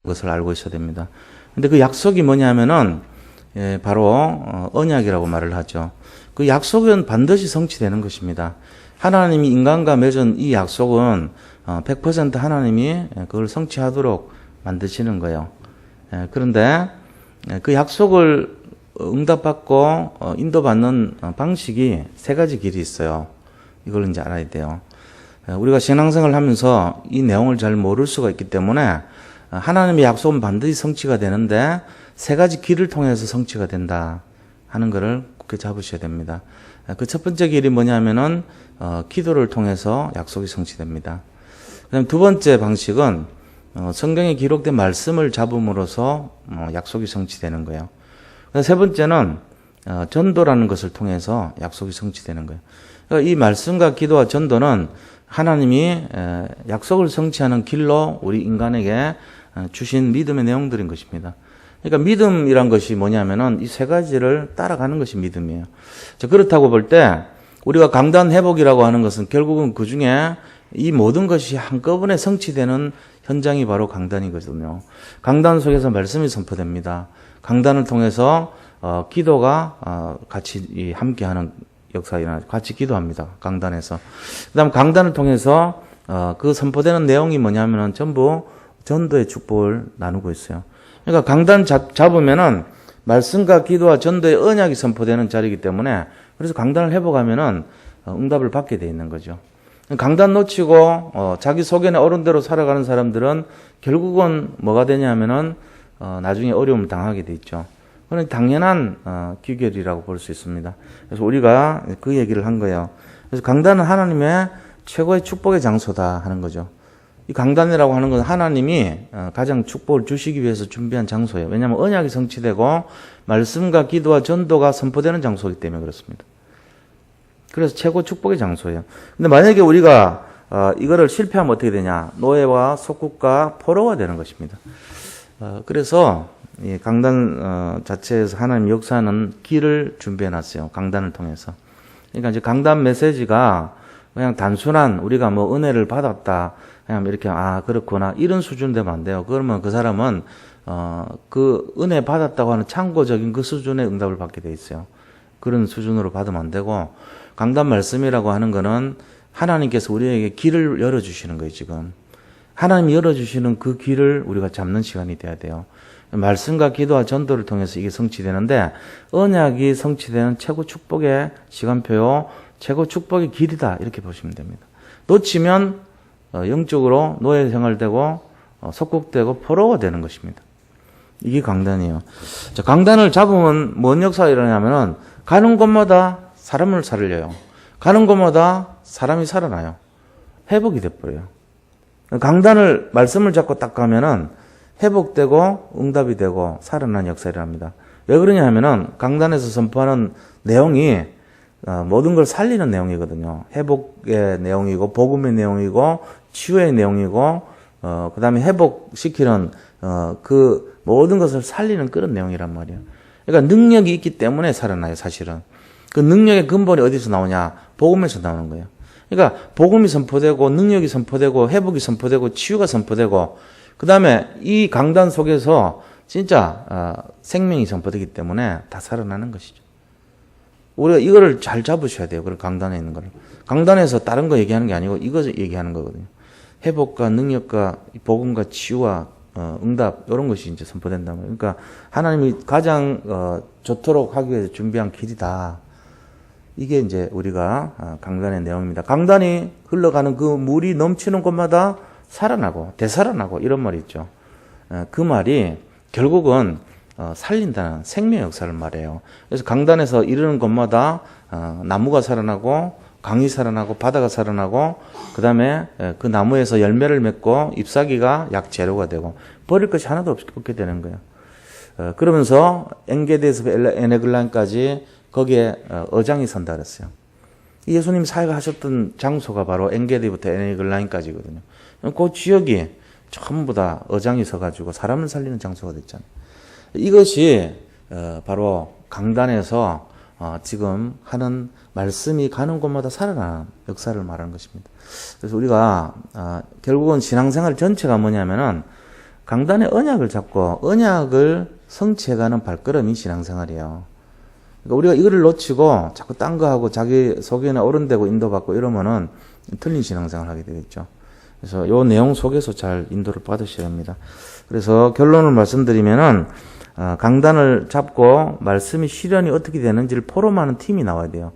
것을 알고 있어야 됩니다. 근데 그 약속이 뭐냐면은 바로 언약이라고 말을 하죠. 그 약속은 반드시 성취되는 것입니다. 하나님이 인간과 맺은 이 약속은 100% 하나님이 그걸 성취하도록 만드시는 거예요. 그런데 그 약속을 응답받고 인도받는 방식이 세 가지 길이 있어요. 이걸 이제 알아야 돼요. 우리가 신앙생활을 하면서 이 내용을 잘 모를 수가 있기 때문에 하나님의 약속은 반드시 성취가 되는데 세 가지 길을 통해서 성취가 된다 하는 것을 굳게 잡으셔야 됩니다. 그 첫 번째 길이 뭐냐면은 기도를 통해서 약속이 성취됩니다. 그다음 두 번째 방식은 성경에 기록된 말씀을 잡음으로써 약속이 성취되는 거예요. 세 번째는 전도라는 것을 통해서 약속이 성취되는 거예요. 그러니까 이 말씀과 기도와 전도는 하나님이 약속을 성취하는 길로 우리 인간에게 주신 믿음의 내용들인 것입니다. 그러니까 믿음이란 것이 뭐냐면은 이 세 가지를 따라가는 것이 믿음이에요. 자, 그렇다고 볼 때 우리가 강단 회복이라고 하는 것은 결국은 그 중에 이 모든 것이 한꺼번에 성취되는 현장이 바로 강단이거든요. 강단 속에서 말씀이 선포됩니다. 강단을 통해서 기도가 같이 함께하는 역사이나 같이 기도합니다. 강단에서. 그다음 강단을 통해서 그 선포되는 내용이 뭐냐면은 전부 전도의 축복을 나누고 있어요. 그러니까 강단 잡으면은 말씀과 기도와 전도의 언약이 선포되는 자리이기 때문에 그래서 강단을 회복하면은 응답을 받게 돼 있는 거죠. 강단 놓치고 자기 소견에 어른 대로 살아가는 사람들은 결국은 뭐가 되냐면은 나중에 어려움을 당하게 돼 있죠. 그건 당연한 귀결이라고 볼 수 있습니다. 그래서 우리가 그 얘기를 한 거예요. 그래서 강단은 하나님의 최고의 축복의 장소다 하는 거죠. 이 강단이라고 하는 건 하나님이 가장 축복을 주시기 위해서 준비한 장소예요. 왜냐하면 언약이 성취되고 말씀과 기도와 전도가 선포되는 장소이기 때문에 그렇습니다. 그래서 최고 축복의 장소예요. 근데 만약에 우리가 이거를 실패하면 어떻게 되냐? 노예와 속국과 포로가 되는 것입니다. 그래서 이 강단 자체에서 하나님 역사하는 길을 준비해 놨어요. 강단을 통해서. 그러니까 이제 강단 메시지가 그냥 단순한 우리가 뭐 은혜를 받았다. 그냥 이렇게 그렇구나 이런 수준 되면 안 돼요. 그러면 그 사람은 그 은혜 받았다고 하는 참고적인 그 수준의 응답을 받게 돼 있어요. 그런 수준으로 받으면 안 되고 강단 말씀이라고 하는 거는 하나님께서 우리에게 길을 열어주시는 거예요. 지금 하나님이 열어주시는 그 길을 우리가 잡는 시간이 돼야 돼요. 말씀과 기도와 전도를 통해서 이게 성취되는데 언약이 성취되는 최고 축복의 시간표요. 최고 축복의 길이다 이렇게 보시면 됩니다. 놓치면 영적으로 노예 생활되고 속국되고 포로가 되는 것입니다. 이게 강단이에요. 자, 강단을 잡으면 뭔 역사가 일어나냐면은 가는 곳마다 사람을 살려요. 가는 곳마다 사람이 살아나요. 회복이 돼버려요. 강단을 말씀을 잡고 딱 가면은 회복되고 응답이 되고 살아난 역사를 합니다. 왜 그러냐 하면은 강단에서 선포하는 내용이 모든 걸 살리는 내용이거든요. 회복의 내용이고 복음의 내용이고 치유의 내용이고 그 다음에 회복시키는 그 모든 것을 살리는 그런 내용이란 말이에요. 그러니까 능력이 있기 때문에 살아나요. 사실은. 그 능력의 근본이 어디서 나오냐? 복음에서 나오는 거예요. 그러니까 복음이 선포되고 능력이 선포되고 회복이 선포되고 치유가 선포되고 그 다음에 이 강단 속에서 진짜 생명이 선포되기 때문에 다 살아나는 것이죠. 우리가 이거를 잘 잡으셔야 돼요. 그 강단에 있는 거를. 강단에서 다른 거 얘기하는 게 아니고 이것을 얘기하는 거거든요. 회복과 능력과 복음과 치유와 응답 이런 것이 이제 선포된다는 거예요. 그러니까 하나님이 가장 좋도록 하기 위해서 준비한 길이다. 이게 이제 우리가 강단의 내용입니다. 강단이 흘러가는 그 물이 넘치는 곳마다 살아나고 되살아나고 이런 말이 있죠. 그 말이 결국은 살린다는 생명 역사를 말해요. 그래서 강단에서 이르는 곳마다 나무가 살아나고 강이 살아나고 바다가 살아나고 그 다음에 그 나무에서 열매를 맺고 잎사귀가 약 재료가 되고 버릴 것이 하나도 없게 되는 거예요. 그러면서 엔게디에서 에네글란까지 거기에 어장이 선다 그랬어요. 예수님 사역을 하셨던 장소가 바로 엔게디부터 에네글란까지거든요. 그 지역이 전부 다 어장이 서가지고 사람을 살리는 장소가 됐잖아요. 이것이 바로 강단에서 지금 하는 말씀이 가는 곳마다 살아나는 역사를 말하는 것입니다. 그래서 우리가 결국은 신앙생활 전체가 뭐냐면은 강단의 언약을 잡고 언약을 성취해가는 발걸음이 신앙생활이에요. 그러니까 우리가 이거를 놓치고 자꾸 딴 거 하고 자기 속에나 어른되고 인도받고 이러면은 틀린 신앙생활을 하게 되겠죠. 그래서 요 내용 속에서 잘 인도를 받으셔야 합니다. 그래서 결론을 말씀드리면은 강단을 잡고 말씀이 실현이 어떻게 되는지를 포럼하는 팀이 나와야 돼요.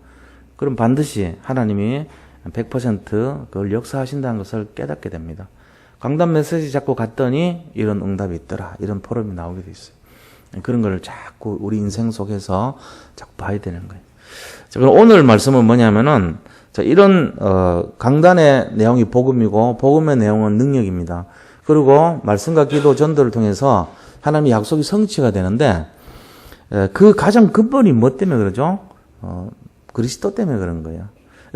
그럼 반드시 하나님이 100% 그걸 역사하신다는 것을 깨닫게 됩니다. 강단 메시지 잡고 갔더니 이런 응답이 있더라. 이런 포럼이 나오게 돼 있어요. 그런 걸 자꾸 우리 인생 속에서 자꾸 봐야 되는 거예요. 자, 그럼 오늘 말씀은 뭐냐면은 자, 이런 강단의 내용이 복음이고 복음의 내용은 능력입니다. 그리고 말씀과 기도 전도를 통해서 하나님의 약속이 성취가 되는데 그 가장 근본이 뭐 때문에 그러죠? 그리스도 때문에 그런 거예요.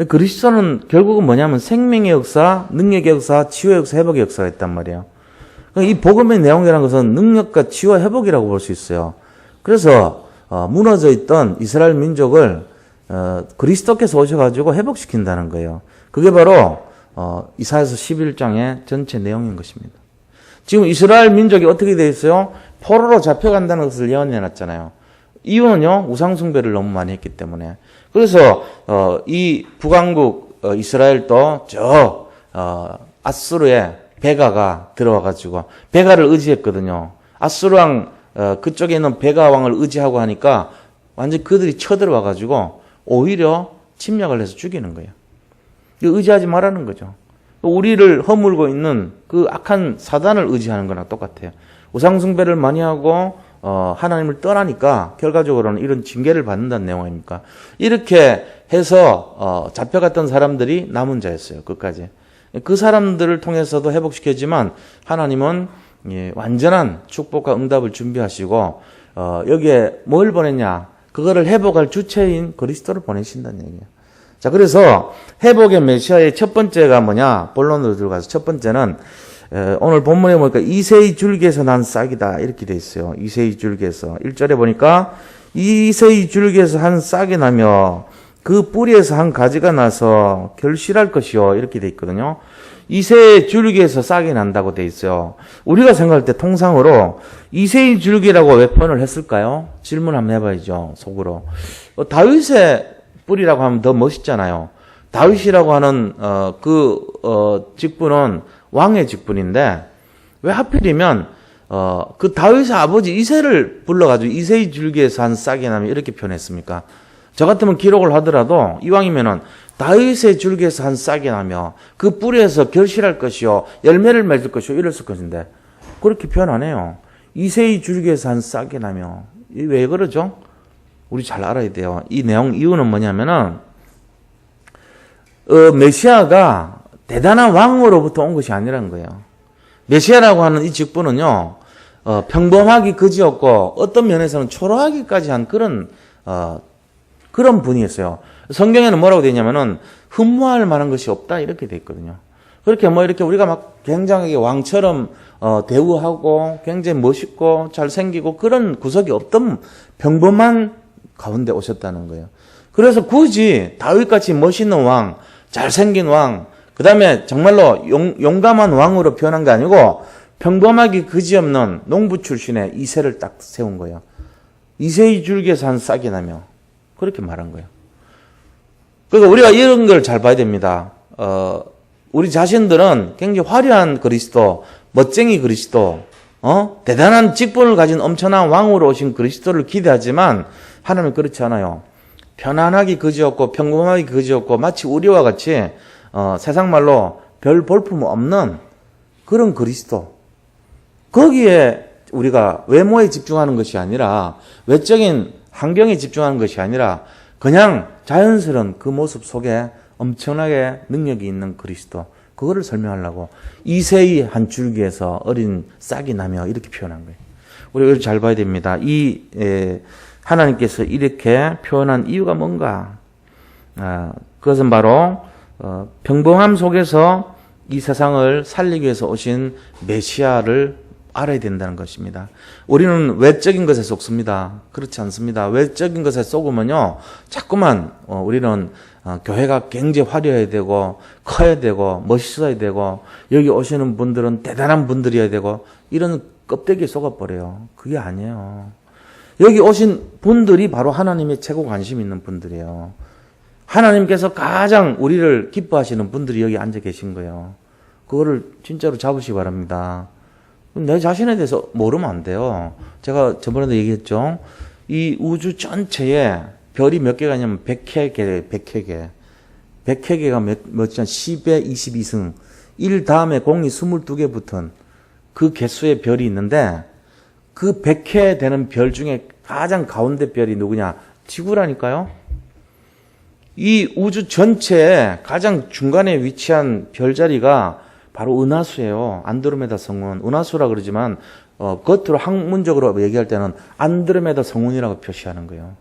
그리스도는 결국은 뭐냐면 생명의 역사, 능력의 역사, 치유의 역사, 회복의 역사가 있단 말이에요. 이 복음의 내용이라는 것은 능력과 치유와 회복이라고 볼 수 있어요. 그래서 무너져 있던 이스라엘 민족을 그리스도께서 오셔가지고 회복시킨다는 거예요. 그게 바로 이사야서 11장의 전체 내용인 것입니다. 지금 이스라엘 민족이 어떻게 되어 있어요? 포로로 잡혀간다는 것을 예언해 놨잖아요. 이유는요, 우상숭배를 너무 많이 했기 때문에. 그래서 이 북왕국 이스라엘도 아수르의 베가가 들어와가지고 베가를 의지했거든요. 아수르 왕 그쪽에 있는 베가 왕을 의지하고 하니까 완전 그들이 쳐들어와가지고 오히려 침략을 해서 죽이는 거예요. 의지하지 말라는 거죠. 우리를 허물고 있는 그 악한 사단을 의지하는 거랑 똑같아요. 우상숭배를 많이 하고 하나님을 떠나니까 결과적으로는 이런 징계를 받는다는 내용 아닙니까? 이렇게 해서 잡혀갔던 사람들이 남은 자였어요. 끝까지. 그 사람들을 통해서도 회복시켰지만 하나님은 완전한 축복과 응답을 준비하시고 여기에 뭘 보냈냐? 그거를 회복할 주체인 그리스도를 보내신다는 얘기예요. 자, 그래서 회복의 메시아의 첫 번째가 뭐냐? 본론으로 들어가서 첫 번째는 오늘 본문에 보니까 이새의 줄기에서 난 싹이다 이렇게 돼 있어요. 이새의 줄기에서 1절에 보니까 이새의 줄기에서 한 싹이 나며 그 뿌리에서 한 가지가 나서 결실할 것이요 이렇게 돼 있거든요. 이새의 줄기에서 싹이 난다고 돼 있어요. 우리가 생각할 때 통상으로 이새의 줄기라고 왜 표현을 했을까요? 질문 한번 해봐야죠. 속으로. 다윗의 뿌리라고 하면 더 멋있잖아요. 다윗이라고 하는 직분은 왕의 직분인데 왜 하필이면 그 다윗의 아버지 이새를 불러가지고 이새의 줄기에서 한 싹이 나면 이렇게 표현했습니까? 저 같으면 기록을 하더라도 이왕이면은 다윗의 줄기에서 한 싹이 나며 그 뿌리에서 결실할 것이요 열매를 맺을 것이요 이랬을 것인데 그렇게 표현 안 해요. 이새의 줄기에서 한 싹이 나며 왜 그러죠? 우리 잘 알아야 돼요. 이 내용 이유는 뭐냐면은 메시아가 대단한 왕으로부터 온 것이 아니라는 거예요. 메시아라고 하는 이 직분은요 평범하기 그지없고 어떤 면에서는 초라하기까지 한 그런 분이었어요. 성경에는 뭐라고 되어 있냐면은 흠모할 만한 것이 없다 이렇게 되어 있거든요. 그렇게 이렇게 우리가 막 굉장하게 왕처럼 대우하고 굉장히 멋있고 잘생기고 그런 구석이 없던 평범한 가운데 오셨다는 거예요. 그래서 굳이 다윗같이 멋있는 왕, 잘생긴 왕, 그 다음에 정말로 용감한 왕으로 표현한 게 아니고 평범하기 그지없는 농부 출신의 이새를 딱 세운 거예요. 이새의 줄기에서 한 싹이 나며 그렇게 말한 거예요. 그러니까 우리가 이런 걸 잘 봐야 됩니다. 우리 자신들은 굉장히 화려한 그리스도, 멋쟁이 그리스도, 대단한 직분을 가진 엄청난 왕으로 오신 그리스도를 기대하지만 하나님은 그렇지 않아요. 편안하기 그지없고 평범하기 그지없고 마치 우리와 같이 세상 말로 별 볼품 없는 그런 그리스도. 거기에 우리가 외모에 집중하는 것이 아니라 외적인 환경에 집중하는 것이 아니라 그냥 자연스러운 그 모습 속에 엄청나게 능력이 있는 그리스도. 그거를 설명하려고 이새의 한 줄기에서 어린 싹이 나며 이렇게 표현한 거예요. 우리가 이걸 잘 봐야 됩니다. 하나님께서 이렇게 표현한 이유가 뭔가? 그것은 바로 평범함 속에서 이 세상을 살리기 위해서 오신 메시아를 알아야 된다는 것입니다. 우리는 외적인 것에 속습니다. 그렇지 않습니다. 외적인 것에 속으면요, 자꾸만 우리는 교회가 굉장히 화려해야 되고 커야 되고 멋있어야 되고 여기 오시는 분들은 대단한 분들이어야 되고 이런 껍데기에 속아버려요. 그게 아니에요. 여기 오신 분들이 바로 하나님의 최고 관심 있는 분들이에요. 하나님께서 가장 우리를 기뻐하시는 분들이 여기 앉아 계신 거예요. 그거를 진짜로 잡으시기 바랍니다. 내 자신에 대해서 모르면 안 돼요. 제가 저번에도 얘기했죠. 이 우주 전체에 별이 몇 개가 있냐면 100회 100회계가 몇이냐 10의 22승 1 다음에 공이 22개 붙은 그 개수의 별이 있는데 그 100회 되는 별 중에 가장 가운데 별이 누구냐? 지구라니까요. 이 우주 전체에 가장 중간에 위치한 별자리가 바로 은하수예요. 안드로메다 성운. 은하수라 그러지만 겉으로 학문적으로 얘기할 때는 안드로메다 성운이라고 표시하는 거예요.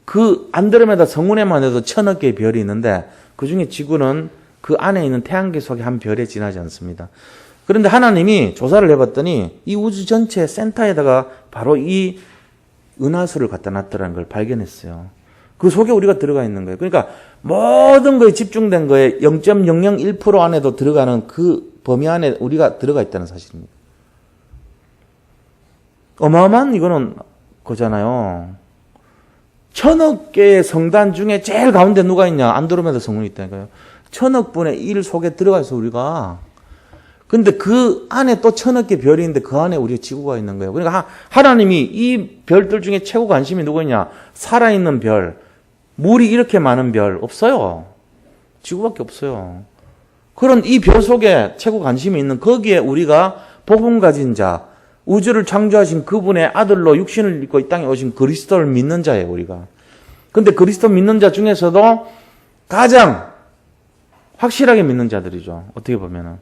그 안드로메다 성운에만 해도 1000억 개의 별이 있는데 그중에 지구는 그 안에 있는 태양계 속의 한 별에 지나지 않습니다. 그런데 하나님이 조사를 해봤더니 이 우주 전체의 센터에다가 바로 이 은하수를 갖다 놨더라는 걸 발견했어요. 그 속에 우리가 들어가 있는 거예요. 그러니까 모든 거에 집중된 거에 0.001% 안에도 들어가는 그 범위 안에 우리가 들어가 있다는 사실입니다. 어마어마한 이거는 거잖아요. 1000억 개의 성단 중에 제일 가운데 누가 있냐? 안드로메다 성운이 있다니까요. 1000억 분의 1 속에 들어가 있어 우리가. 근데 그 안에 또 1000억 개 별이 있는데 그 안에 우리 지구가 있는 거예요. 그러니까 하나님이 이 별들 중에 최고 관심이 누구냐? 살아있는 별. 물이 이렇게 많은 별 없어요. 지구밖에 없어요. 그런 이 별 속에 최고 관심이 있는 거기에 우리가 복음 가진 자, 우주를 창조하신 그분의 아들로 육신을 입고 이 땅에 오신 그리스도를 믿는 자예요, 우리가. 근데 그리스도 믿는 자 중에서도 가장 확실하게 믿는 자들이죠. 어떻게 보면은.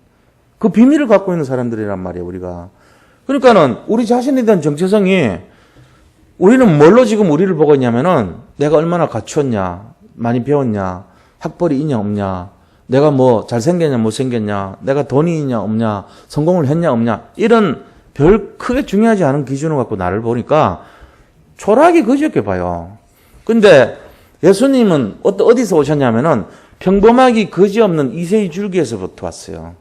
그 비밀을 갖고 있는 사람들이란 말이에요, 우리가. 그러니까는 우리 자신에 대한 정체성이 우리는 뭘로 지금 우리를 보고 있냐면은 내가 얼마나 갖추었냐, 많이 배웠냐, 학벌이 있냐, 없냐, 내가 뭐 잘생겼냐, 못생겼냐, 내가 돈이 있냐, 없냐, 성공을 했냐, 없냐, 이런 별 크게 중요하지 않은 기준을 갖고 나를 보니까 초라하게 그지없게 봐요. 근데 예수님은 어디서 오셨냐면은 평범하기 그지없는 이세의 줄기에서부터 왔어요.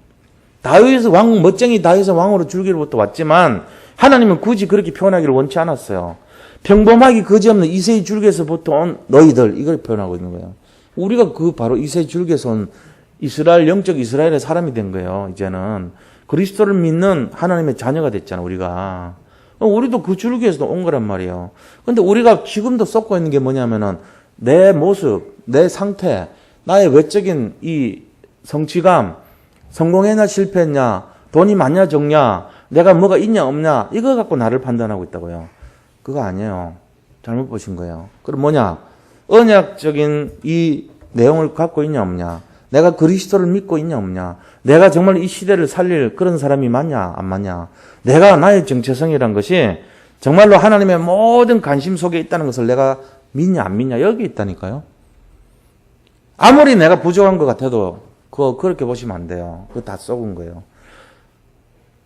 다윗의 왕, 멋쟁이 다윗의 왕으로 줄기로부터 왔지만 하나님은 굳이 그렇게 표현하기를 원치 않았어요. 평범하기 그지없는 이세의 줄기에서부터 온 너희들, 이걸 표현하고 있는 거예요. 우리가 그 바로 이세의 줄기에서 온 이스라엘, 영적 이스라엘의 사람이 된 거예요. 이제는 그리스도를 믿는 하나님의 자녀가 됐잖아, 우리가. 우리도 그 줄기에서 온 거란 말이에요. 근데 우리가 지금도 쏟고 있는 게 뭐냐면은 내 모습, 내 상태, 나의 외적인 이 성취감, 성공했냐 실패했냐, 돈이 많냐 적냐, 내가 뭐가 있냐 없냐, 이거 갖고 나를 판단하고 있다고요. 그거 아니에요. 잘못 보신 거예요. 그럼 뭐냐? 언약적인 이 내용을 갖고 있냐 없냐, 내가 그리스도를 믿고 있냐 없냐, 내가 정말 이 시대를 살릴 그런 사람이 맞냐 안 맞냐, 내가 나의 정체성이란 것이 정말로 하나님의 모든 관심 속에 있다는 것을 내가 믿냐 안 믿냐, 여기 있다니까요. 아무리 내가 부족한 것 같아도 그거 그렇게 보시면 안 돼요. 그거 다 썩은 거예요.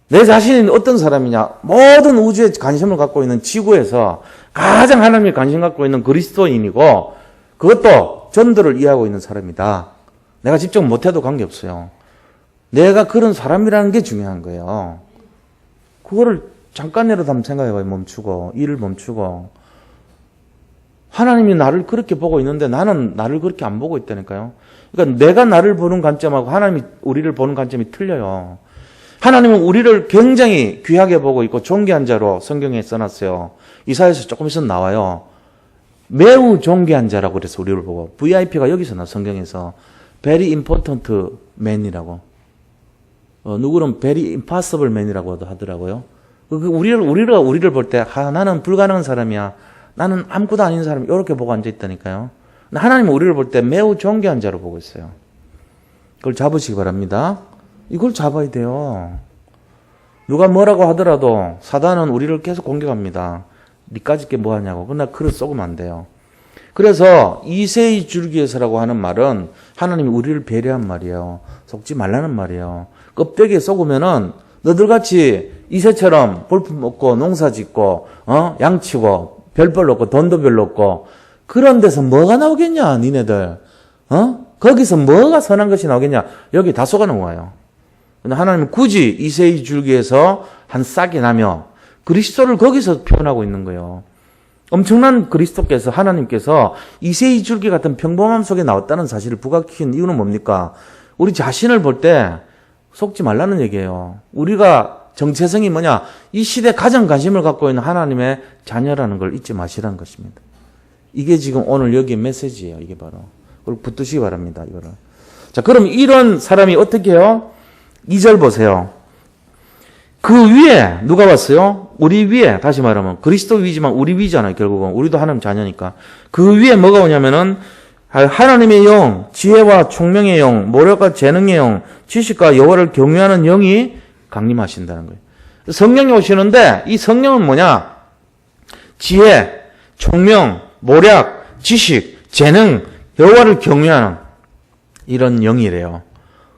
내 자신이 어떤 사람이냐? 모든 우주에 관심을 갖고 있는 지구에서 가장 하나님이 관심 갖고 있는 그리스도인이고, 그것도 전도를 이해하고 있는 사람이다. 내가 직접 못해도 관계없어요. 내가 그런 사람이라는 게 중요한 거예요. 그거를 잠깐이라도 한번 생각해봐요. 멈추고, 일을 멈추고. 하나님이 나를 그렇게 보고 있는데 나는 나를 그렇게 안 보고 있다니까요. 그러니까 내가 나를 보는 관점하고 하나님이 우리를 보는 관점이 틀려요. 하나님은 우리를 굉장히 귀하게 보고 있고 존귀한 자로 성경에 써놨어요. 이사야에서 조금 있으면 나와요. 매우 존귀한 자라고 그래서 우리를 보고, VIP가 여기서 나 성경에서 very important man이라고, 누구는 very impossible man이라고도 하더라고요. 우리를 볼 때 나는 불가능한 사람이야, 나는 아무것도 아닌 사람, 이렇게 보고 앉아 있다니까요. 하나님은 우리를 볼 때 매우 존귀한 자로 보고 있어요. 그걸 잡으시기 바랍니다. 이걸 잡아야 돼요. 누가 뭐라고 하더라도 사단은 우리를 계속 공격합니다. 니까짓 게 뭐하냐고. 그러나 글을 썩으면 안 돼요. 그래서 이세의 줄기에서라고 하는 말은 하나님이 우리를 배려한 말이에요. 속지 말라는 말이에요. 껍데기에 썩으면은 너들같이 이세처럼 볼품 없고 농사 짓고 양치고 별 별로 없고 돈도 별로 없고 그런 데서 뭐가 나오겠냐 니네들. 거기서 뭐가 선한 것이 나오겠냐. 여기 다 속아 놓아요. 근데 하나님은 굳이 이세의 줄기에서 한 싹이 나며 그리스도를 거기서 표현하고 있는 거예요. 엄청난 그리스도께서 하나님께서 이세이 줄기 같은 평범함 속에 나왔다는 사실을 부각시킨 이유는 뭡니까? 우리 자신을 볼 때 속지 말라는 얘기예요. 우리가 정체성이 뭐냐? 이 시대에 가장 관심을 갖고 있는 하나님의 자녀라는 걸 잊지 마시라는 것입니다. 이게 지금 오늘 여기 메시지예요. 이게 바로. 그걸 붙드시기 바랍니다. 이거를. 자, 그럼 이런 사람이 어떻게 해요? 2절 보세요. 그 위에 누가 왔어요? 우리 위에, 다시 말하면 그리스도 위지만 우리 위잖아요. 결국은 우리도 하나님 자녀니까. 그 위에 뭐가 오냐면은 하나님의 영, 지혜와 총명의 영, 모략과 재능의 영, 지식과 여호와를 경외하는 영이 강림하신다는 거예요. 성령이 오시는데 이 성령은 뭐냐? 지혜, 총명, 모략, 지식, 재능, 여호와를 경외하는 이런 영이래요.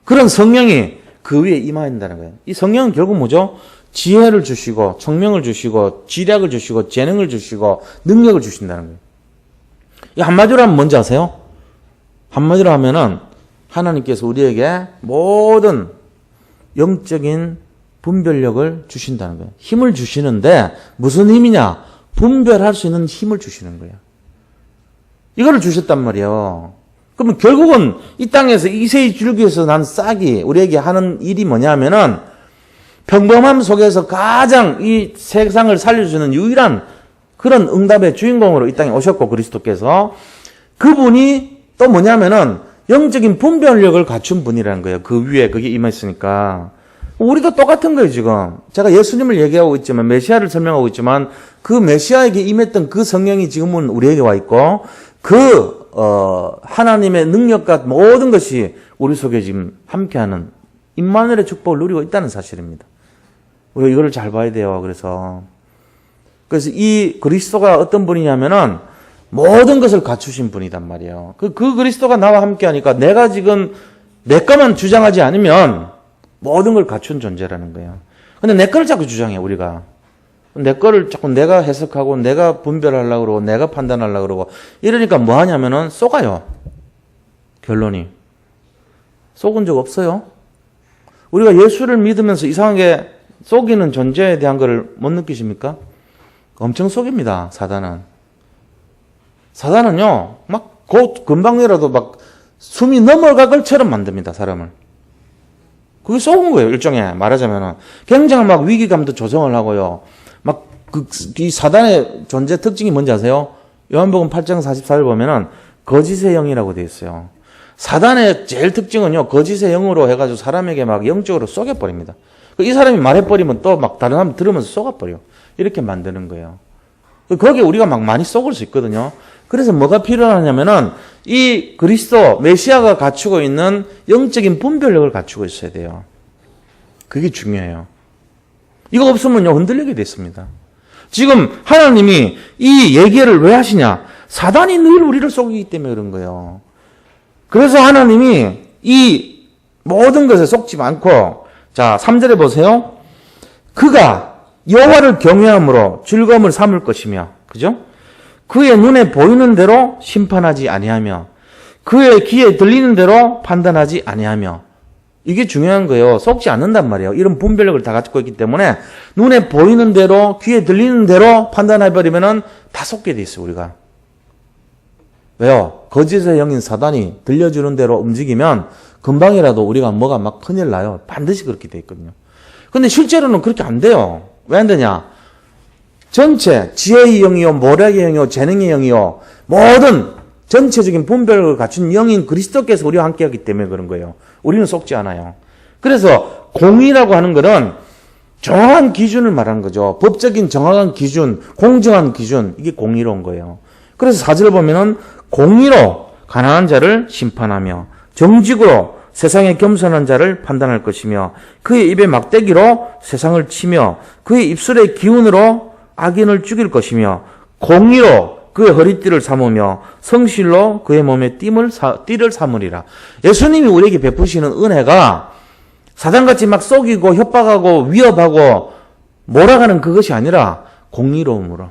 그런 성령이 그 위에 임하인다는 거예요. 이 성령은 결국 뭐죠? 지혜를 주시고 총명을 주시고 지략을 주시고 재능을 주시고 능력을 주신다는 거예요. 이 한마디로 하면 뭔지 아세요? 한마디로 하면은 하나님께서 우리에게 모든 영적인 분별력을 주신다는 거예요. 힘을 주시는데 무슨 힘이냐? 분별할 수 있는 힘을 주시는 거예요. 이거를 주셨단 말이에요. 그러면 결국은 이 땅에서 이세의 줄기에서 난 싹이 우리에게 하는 일이 뭐냐면은 평범함 속에서 가장 이 세상을 살려주는 유일한 그런 응답의 주인공으로 이 땅에 오셨고 그리스도께서 그분이 또 뭐냐면은 영적인 분별력을 갖춘 분이라는 거예요. 그 위에 그게 임했으니까. 우리도 똑같은 거예요, 지금. 제가 예수님을 얘기하고 있지만, 메시아를 설명하고 있지만, 그 메시아에게 임했던 그 성령이 지금은 우리에게 와 있고, 하나님의 능력과 모든 것이 우리 속에 지금 함께하는 임마누엘의 축복을 누리고 있다는 사실입니다. 우리가 이거를 잘 봐야 돼요, 그래서 이 그리스도가 어떤 분이냐면은, 모든 것을 갖추신 분이단 말이에요. 그 그리스도가 나와 함께 하니까 내가 지금 내 것만 주장하지 않으면 모든 걸 갖춘 존재라는 거예요. 근데 내 거를 자꾸 주장해, 우리가. 내 거를 자꾸 내가 해석하고 내가 분별하려고 그러고 내가 판단하려고 그러고 이러니까 뭐 하냐면은 속아요. 결론이. 속은 적 없어요. 우리가 예수를 믿으면서 이상하게 속이는 존재에 대한 거를 못 느끼십니까? 엄청 속입니다, 사단은. 사단은요, 막, 금방이라도 막, 숨이 넘어갈 것처럼 만듭니다, 사람을. 그게 속은 거예요, 일종의, 말하자면은. 굉장히 막 위기감도 조성을 하고요. 막, 이 사단의 존재 특징이 뭔지 아세요? 요한복음 8장 44절 보면은, 거짓의 영이라고 되어 있어요. 사단의 제일 특징은요, 거짓의 영으로 해가지고 사람에게 막 영적으로 속여버립니다. 이 사람이 말해버리면 또 막 다른 사람 들으면서 속아버려. 이렇게 만드는 거예요. 거기에 우리가 막 많이 속을 수 있거든요. 그래서 뭐가 필요하냐면은 이 그리스도 메시아가 갖추고 있는 영적인 분별력을 갖추고 있어야 돼요. 그게 중요해요. 이거 없으면요 흔들리게 됐습니다. 지금 하나님이 이 얘기를 왜 하시냐? 사단이 늘 우리를 속이기 때문에 그런 거예요. 그래서 하나님이 이 모든 것에 속지 않고 자 3절에 보세요. 그가 여호와를 경외함으로 즐거움을 삼을 것이며 그죠? 그의 눈에 보이는 대로 심판하지 아니하며 그의 귀에 들리는 대로 판단하지 아니하며 이게 중요한 거예요. 속지 않는단 말이에요. 이런 분별력을 다 갖고 있기 때문에 눈에 보이는 대로 귀에 들리는 대로 판단해버리면은 다 속게 돼 있어요. 우리가. 왜요? 거짓의 영인 사단이 들려주는 대로 움직이면 금방이라도 우리가 뭐가 막 큰일 나요. 반드시 그렇게 돼 있거든요. 근데 실제로는 그렇게 안 돼요. 왜 안 되냐? 전체 지혜의 영이요, 모략의 영이요, 재능의 영이요, 모든 전체적인 분별을 갖춘 영인 그리스도께서 우리와 함께하기 때문에 그런 거예요. 우리는 속지 않아요. 그래서 공의라고 하는 것은 정확한 기준을 말하는 거죠. 법적인 정확한 기준, 공정한 기준, 이게 공의로운 거예요. 그래서 4절 보면은 공의로 가난한 자를 심판하며 정직으로 세상에 겸손한 자를 판단할 것이며 그의 입에 막대기로 세상을 치며 그의 입술의 기운으로 악인을 죽일 것이며 공의로 그의 허리띠를 삼으며 성실로 그의 몸에 띠를 삼으리라. 예수님이 우리에게 베푸시는 은혜가 사단같이 막 속이고 협박하고 위협하고 몰아가는 그것이 아니라 공의로움으로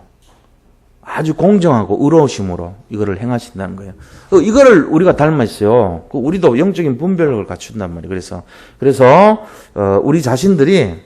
아주 공정하고 의로우심으로 이거를 행하신다는 거예요. 이거를 우리가 닮아 있어요. 우리도 영적인 분별력을 갖춘단 말이에요. 그래서 우리 자신들이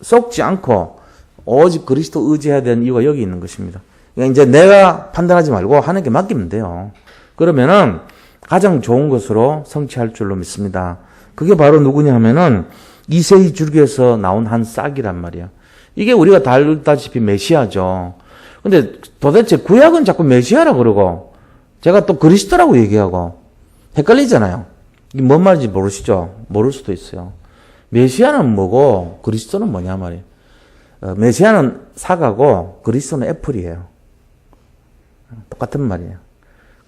썩지 않고 오직 그리스도 의지해야 되는 이유가 여기 있는 것입니다. 그러니까 이제 내가 판단하지 말고 하나님께 맡기면 돼요. 그러면은 가장 좋은 것으로 성취할 줄로 믿습니다. 그게 바로 누구냐 하면은 이세희 줄기에서 나온 한 싹이란 말이야. 이게 우리가 다 알다시피 메시아죠. 근데 도대체 구약은 자꾸 메시아라 그러고 제가 또 그리스도라고 얘기하고 헷갈리잖아요. 이게 뭔 말인지 모르시죠? 모를 수도 있어요. 메시아는 뭐고 그리스도는 뭐냐 말이에요. 메시아는 사과고 그리스도는 애플이에요. 똑같은 말이에요.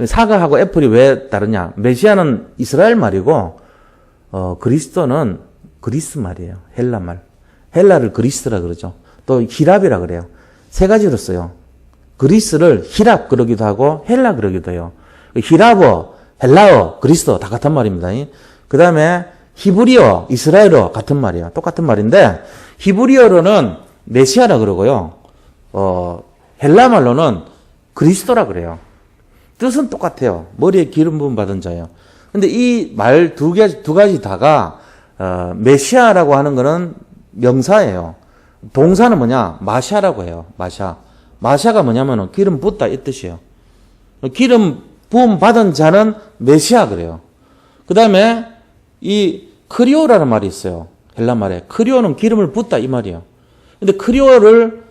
사과하고 애플이 왜 다르냐? 메시아는 이스라엘 말이고 그리스도는 그리스 말이에요. 헬라 말. 헬라를 그리스라 그러죠. 또 히랍이라 그래요. 세 가지로 써요. 그리스를 히랍 그러기도 하고 헬라 그러기도 해요. 히랍어, 헬라어, 그리스도 다 같은 말입니다. 그 다음에 히브리어, 이스라엘어 같은 말이에요. 똑같은 말인데 히브리어로는 메시아라 그러고요. 헬라 말로는 그리스도라 그래요. 뜻은 똑같아요. 머리에 기름 부음 받은 자예요. 근데 이 말 두 가지 다가 메시아라고 하는 거는 명사예요. 동사는 뭐냐? 마샤라고 해요. 마샤. 마샤가 뭐냐면은 기름 붓다 이 뜻이에요. 기름 부음 받은 자는 메시아 그래요. 그 다음에 이 크리오라는 말이 있어요. 헬라 말에. 크리오는 기름을 붓다 이 말이에요. 근데 크리오를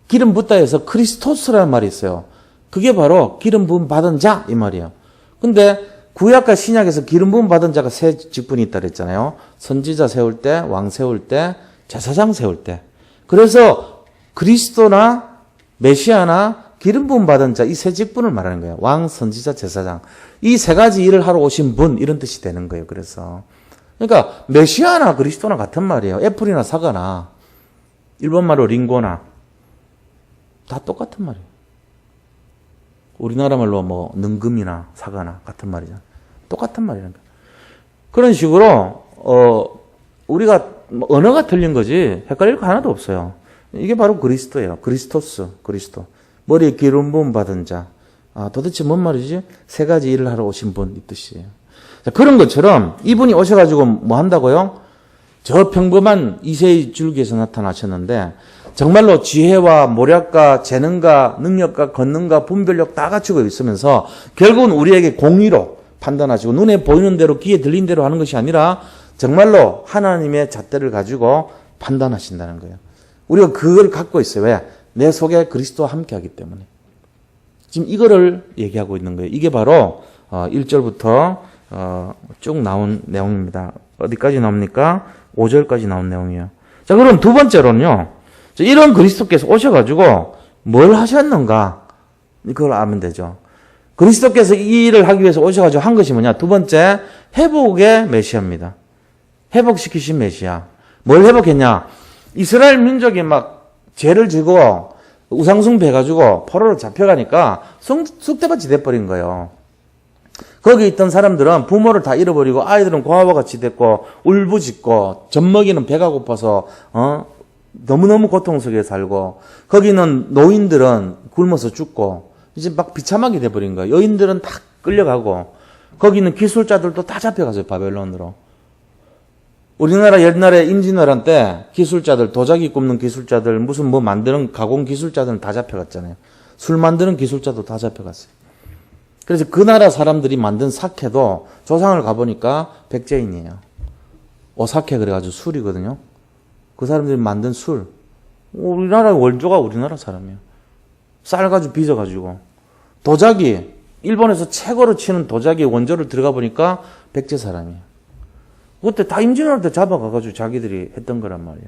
기름 붓다 해서 크리스토스라는 말이 있어요. 그게 바로 기름 부음 받은 자 이 말이에요. 근데 구약과 신약에서 기름 부음 받은 자가 세 직분이 있다 그랬잖아요. 선지자 세울 때, 왕 세울 때, 제사장 세울 때. 그래서 그리스도나 메시아나 기름 부음 받은 자 이 세 직분을 말하는 거예요. 왕, 선지자, 제사장. 이 세 가지 일을 하러 오신 분 이런 뜻이 되는 거예요. 그래서 그러니까 메시아나 그리스도나 같은 말이에요. 애플이나 사과나 일본말로 링고나 다 똑같은 말이에요. 우리나라 말로 뭐 능금이나 사과나 같은 말이잖아. 똑같은 말이라는 거야. 그런 식으로 우리가 언어가 틀린 거지 헷갈릴 거 하나도 없어요. 이게 바로 그리스도예요. 그리스토스, 그리스도. 머리에 기름 부음 받은 자. 도대체 뭔 말이지? 세 가지 일을 하러 오신 분 이 뜻이에요. 자, 그런 것처럼 이분이 오셔가지고 뭐 한다고요? 저 평범한 이세의 줄기에서 나타나셨는데 정말로 지혜와 모략과 재능과 능력과 권능과 분별력 다 갖추고 있으면서 결국은 우리에게 공의로 판단하시고 눈에 보이는 대로 귀에 들린 대로 하는 것이 아니라 정말로 하나님의 잣대를 가지고 판단하신다는 거예요. 우리가 그걸 갖고 있어요. 왜? 내 속에 그리스도와 함께하기 때문에. 지금 이거를 얘기하고 있는 거예요. 이게 바로 1절부터 쭉 나온 내용입니다. 어디까지 나옵니까? 5절까지 나온 내용이에요. 자, 그럼 두 번째로는요. 이런 그리스도께서 오셔가지고 뭘 하셨는가? 그걸 알면 되죠. 그리스도께서 이 일을 하기 위해서 오셔가지고 한 것이 뭐냐? 두 번째, 회복의 메시아입니다. 회복시키신 메시아. 뭘 회복했냐? 이스라엘 민족이 막 죄를 지고 우상숭배 해가지고 포로로 잡혀가니까 쑥대밭이 돼버린 거예요. 거기 있던 사람들은 부모를 다 잃어버리고 아이들은 고아와 같이 됐고 울부짖고 젖먹이는 배가 고파서 너무너무 고통 속에 살고 거기는 노인들은 굶어서 죽고 이제 막 비참하게 돼버린 거예요. 여인들은 다 끌려가고 거기는 기술자들도 다 잡혀갔어요. 바벨론으로. 우리나라 옛날에 임진왜란 때 기술자들, 도자기 굽는 기술자들, 무슨 뭐 만드는 가공 기술자들은 다 잡혀갔잖아요. 술 만드는 기술자도 다 잡혀갔어요. 그래서 그 나라 사람들이 만든 사케도 조상을 가보니까 백제인이에요. 오사케 그래가지고 술이거든요. 그 사람들이 만든 술. 우리나라 원조가 우리나라 사람이에요. 쌀 가지고 빚어가지고. 도자기. 일본에서 최고로 치는 도자기 원조를 들어가 보니까 백제 사람이에요. 그때 다 임진왜란 때 잡아가가지고 자기들이 했던 거란 말이에요.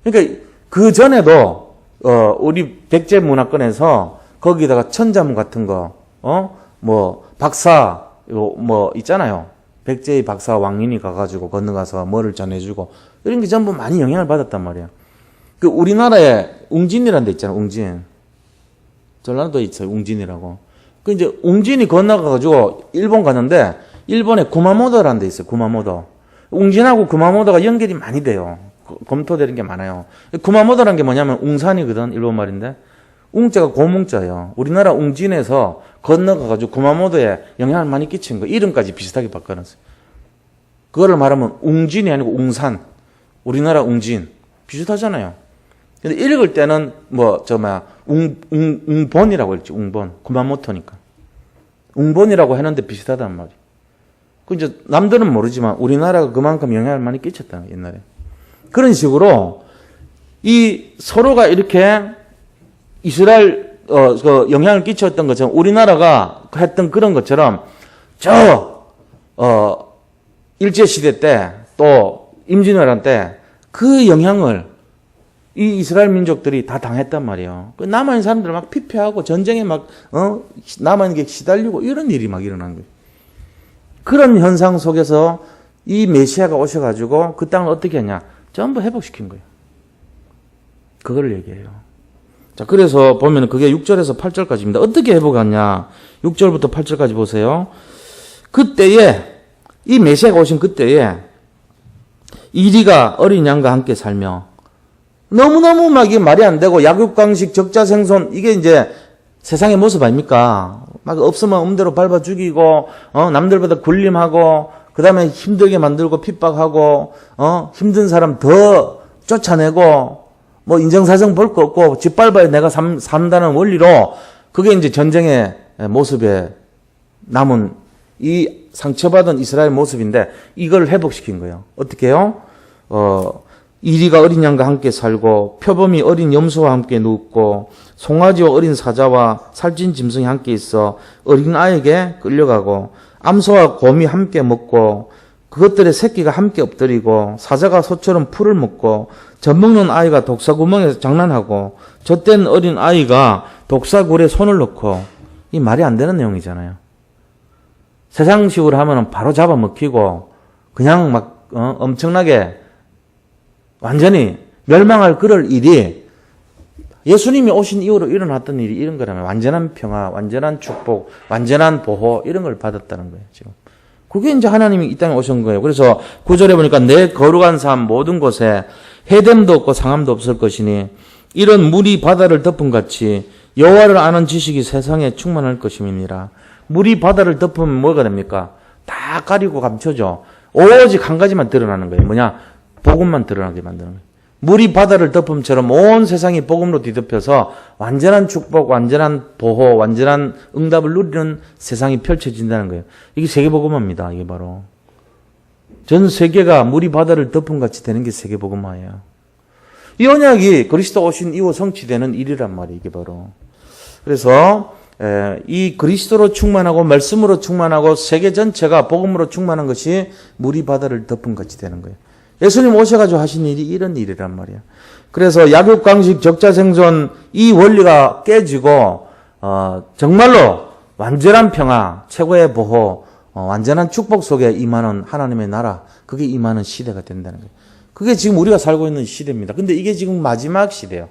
그러니까 그 전에도 우리 백제 문화권에서 거기다가 천자문 같은 거, 뭐 박사 뭐 있잖아요. 백제의 박사 왕인이 가가지고 건너가서 뭐를 전해주고 이런 게 전부 많이 영향을 받았단 말이에요. 그 우리나라에 웅진이라는 데 있잖아요. 웅진. 전라도에 있어요. 웅진이라고. 그 이제 웅진이 건너가가지고 일본 가는데 일본에 구마모토라는 데 있어요. 구마모토. 웅진하고 구마모토가 연결이 많이 돼요. 검토되는 게 많아요. 구마모토라는 게 뭐냐면 웅산이거든. 일본 말인데. 웅자가 고뭉자예요. 우리나라 웅진에서 건너가가지고 구마모토에 영향을 많이 끼친 거. 이름까지 비슷하게 바꿔놨어요. 그거를 말하면 웅진이 아니고 웅산. 우리나라 웅진. 비슷하잖아요. 근데 읽을 때는 웅본이라고 했지, 웅본. 구마모토니까. 웅본이라고 했는데 비슷하단 말이에요. 그 이제 남들은 모르지만 우리나라가 그만큼 영향을 많이 끼쳤다, 옛날에. 그런 식으로 이 서로가 이렇게 이스라엘 영향을 끼쳤던 것처럼 우리나라가 했던 그런 것처럼 일제시대 때 또 임진왜란 때 그 영향을 이 이스라엘 민족들이 다 당했단 말이에요. 그 남아있는 사람들 막 피폐하고 전쟁에 막 남아있는 게 시달리고 이런 일이 막 일어난 거예요. 그런 현상 속에서 이 메시아가 오셔가지고 그 땅을 어떻게 했냐? 전부 회복시킨 거예요. 그걸 얘기해요. 자, 그래서 보면 그게 6절에서 8절까지입니다. 어떻게 회복하냐? 6절부터 8절까지 보세요. 그때에, 이 메시아가 오신 그때에, 이리가 어린 양과 함께 살며, 너무너무 막 이게 말이 안 되고, 약육강식, 적자생손, 이게 이제 세상의 모습 아닙니까? 막 없으면 없대로 밟아 죽이고, 남들보다 군림하고, 그 다음에 힘들게 만들고, 핍박하고, 힘든 사람 더 쫓아내고, 뭐 인정사정 볼 거 없고 짓밟아야 내가 산다는 원리로 그게 이제 전쟁의 모습에 남은 이 상처받은 이스라엘 모습인데 이걸 회복시킨 거예요. 어떻게 해요? 이리가 어린 양과 함께 살고 표범이 어린 염소와 함께 눕고 송아지와 어린 사자와 살찐 짐승이 함께 있어 어린 아이에게 끌려가고 암소와 곰이 함께 먹고 그것들의 새끼가 함께 엎드리고 사자가 소처럼 풀을 먹고 젖먹는 아이가 독사구멍에서 장난하고 젖된 어린 아이가 독사굴에 손을 넣고 이 말이 안 되는 내용이잖아요. 세상식으로 하면은 바로 잡아먹히고 그냥 막 엄청나게 완전히 멸망할 그럴 일이 예수님이 오신 이후로 일어났던 일이 이런 거라면 완전한 평화, 완전한 축복, 완전한 보호 이런 걸 받았다는 거예요. 지금. 그게 이제 하나님이 이 땅에 오신 거예요. 그래서 9절에 보니까 내 거룩한 삶 모든 곳에 해됨도 없고 상함도 없을 것이니 이런 물이 바다를 덮은 같이 여호와를 아는 지식이 세상에 충만할 것임이니라. 물이 바다를 덮으면 뭐가 됩니까? 다 가리고 감춰져. 오직 한 가지만 드러나는 거예요. 뭐냐? 복음만 드러나게 만드는 거예요. 물이 바다를 덮음처럼 온 세상이 복음으로 뒤덮여서 완전한 축복, 완전한 보호, 완전한 응답을 누리는 세상이 펼쳐진다는 거예요. 이게 세계복음화입니다. 이게 바로. 전 세계가 물이 바다를 덮음 같이 되는 게 세계복음화예요. 이 언약이 그리스도 오신 이후 성취되는 일이란 말이에요. 이게 바로. 그래서 이 그리스도로 충만하고 말씀으로 충만하고 세계 전체가 복음으로 충만한 것이 물이 바다를 덮음 같이 되는 거예요. 예수님 오셔가지고 하신 일이 이런 일이란 말이에요. 그래서 약육강식 적자생존 이 원리가 깨지고 정말로 완전한 평화, 최고의 보호, 완전한 축복 속에 임하는 하나님의 나라, 그게 임하는 시대가 된다는 거예요. 그게 지금 우리가 살고 있는 시대입니다. 근데 이게 지금 마지막 시대예요.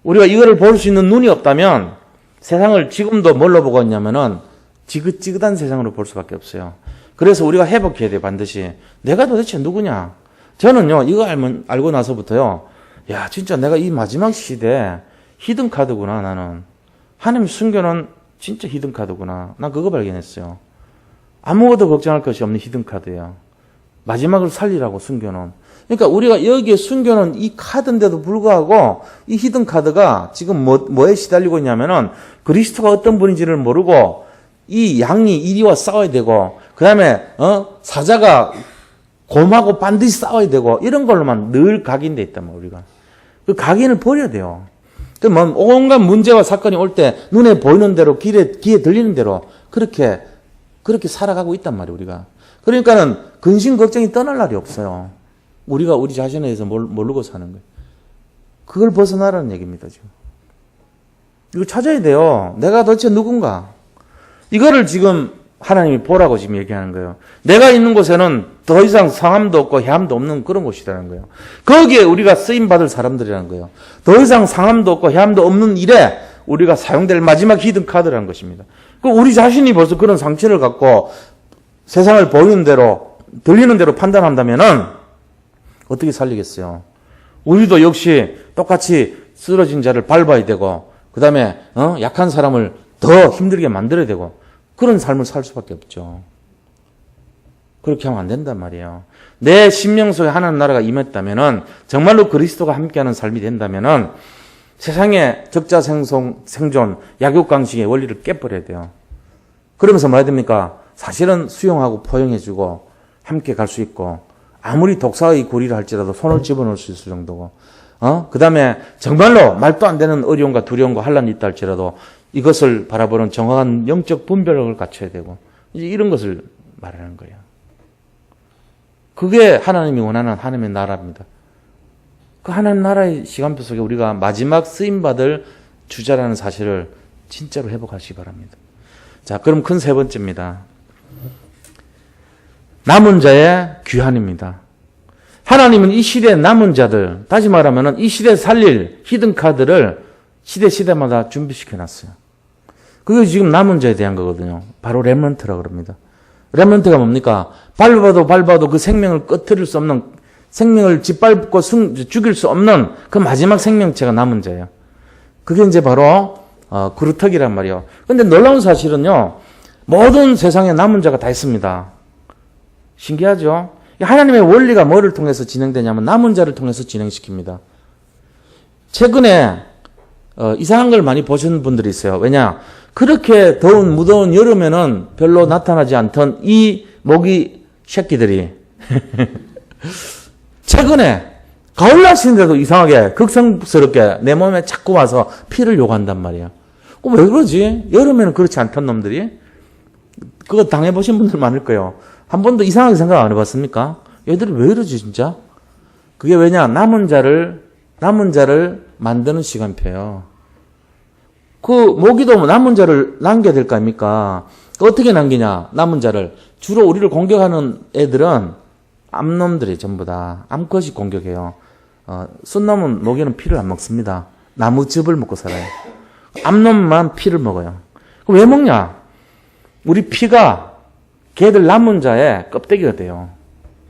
우리가 이거를 볼 수 있는 눈이 없다면 세상을 지금도 뭘로 보고 있냐면은 지긋지긋한 세상으로 볼 수밖에 없어요. 그래서 우리가 회복해야 돼요, 반드시. 내가 도대체 누구냐? 저는요, 이거 알고 나서부터요, 야, 진짜 내가 이 마지막 시대에 히든카드구나, 나는. 하나님 숨겨놓은 진짜 히든카드구나. 난 그거 발견했어요. 아무것도 걱정할 것이 없는 히든카드예요. 마지막을 살리라고 숨겨놓은. 그러니까 우리가 여기에 숨겨놓은 이 카드인데도 불구하고 이 히든카드가 지금 뭐에 시달리고 있냐면은 그리스도가 어떤 분인지를 모르고 이 양이 이리와 싸워야 되고 그 다음에 사자가 곰하고 반드시 싸워야 되고 이런 걸로만 늘 각인돼 있단 말이에요. 우리가 그 각인을 버려야 돼요. 그 뭐 온갖 문제와 사건이 올 때 눈에 보이는 대로 귀에 들리는 대로 그렇게 살아가고 있단 말이에요. 우리가 그러니까는 근심 걱정이 떠날 날이 없어요. 우리가 우리 자신에 대해서 모르고 사는 거예요. 그걸 벗어나라는 얘기입니다. 지금 이거 찾아야 돼요. 내가 도대체 누군가? 이거를 지금 하나님이 보라고 지금 얘기하는 거예요. 내가 있는 곳에는 더 이상 상함도 없고 해함도 없는 그런 곳이라는 거예요. 거기에 우리가 쓰임받을 사람들이라는 거예요. 더 이상 상함도 없고 해함도 없는 일에 우리가 사용될 마지막 히든카드라는 것입니다. 우리 자신이 벌써 그런 상처를 갖고 세상을 보이는 대로 들리는 대로 판단한다면은 어떻게 살리겠어요? 우리도 역시 똑같이 쓰러진 자를 밟아야 되고 그 다음에 약한 사람을 더 힘들게 만들어야 되고 그런 삶을 살 수밖에 없죠. 그렇게 하면 안 된단 말이에요. 내 심령 속에 하나님 나라가 임했다면은 정말로 그리스도가 함께하는 삶이 된다면은 세상의 적자생존, 약육강식의 원리를 깨버려야 돼요. 그러면서 뭐야 됩니까? 사실은 수용하고 포용해주고 함께 갈 수 있고 아무리 독사의 고리를 할지라도 손을 집어넣을 수 있을 정도고 그 다음에 정말로 말도 안 되는 어려움과 두려움과 환란이 있다 할지라도 이것을 바라보는 정확한 영적 분별력을 갖춰야 되고 이제 이런 것을 말하는 거예요. 그게 하나님이 원하는 하나님의 나라입니다. 그 하나님 나라의 시간표 속에 우리가 마지막 쓰임받을 주자라는 사실을 진짜로 회복하시기 바랍니다. 자, 그럼 큰 세 번째입니다. 남은 자의 귀환입니다. 하나님은 이 시대의 남은 자들, 다시 말하면 이 시대에 살릴 히든카드를 시대마다 준비시켜 놨어요. 그게 지금 남은 자에 대한 거거든요. 바로 렘넌트라고 그럽니다. 렘넌트가 뭡니까? 밟아도 그 생명을 꺼트릴 수 없는, 생명을 짓밟고 죽일 수 없는 그 마지막 생명체가 남은 자예요. 그게 이제 바로 그루터기란 말이에요. 근데 놀라운 사실은요, 모든 세상에 남은 자가 다 있습니다. 신기하죠? 하나님의 원리가 뭐를 통해서 진행되냐면 남은 자를 통해서 진행시킵니다. 최근에 이상한 걸 많이 보시는 분들이 있어요. 왜냐? 그렇게 더운 무더운 여름에는 별로 나타나지 않던 이 모기 새끼들이 최근에 가을 날씨인데도 이상하게 극성스럽게 내 몸에 자꾸 와서 피를 요구한단 말이에요. 왜 그러지? 여름에는 그렇지 않던 놈들이? 그거 당해보신 분들 많을 거예요. 한 번도 이상하게 생각 안 해봤습니까? 얘들이 왜 이러지 진짜? 그게 왜냐? 남은 자를 만드는 시간표예요. 그 모기도 남은 자를 남겨야 될 거 아닙니까? 어떻게 남기냐? 남은 자를. 주로 우리를 공격하는 애들은 암놈들이 전부 다 암컷이 공격해요. 순놈은 모기는 피를 안 먹습니다. 나무즙을 먹고 살아요. 암놈만 피를 먹어요. 왜 먹냐? 우리 피가 걔들 남은 자의 껍데기가 돼요.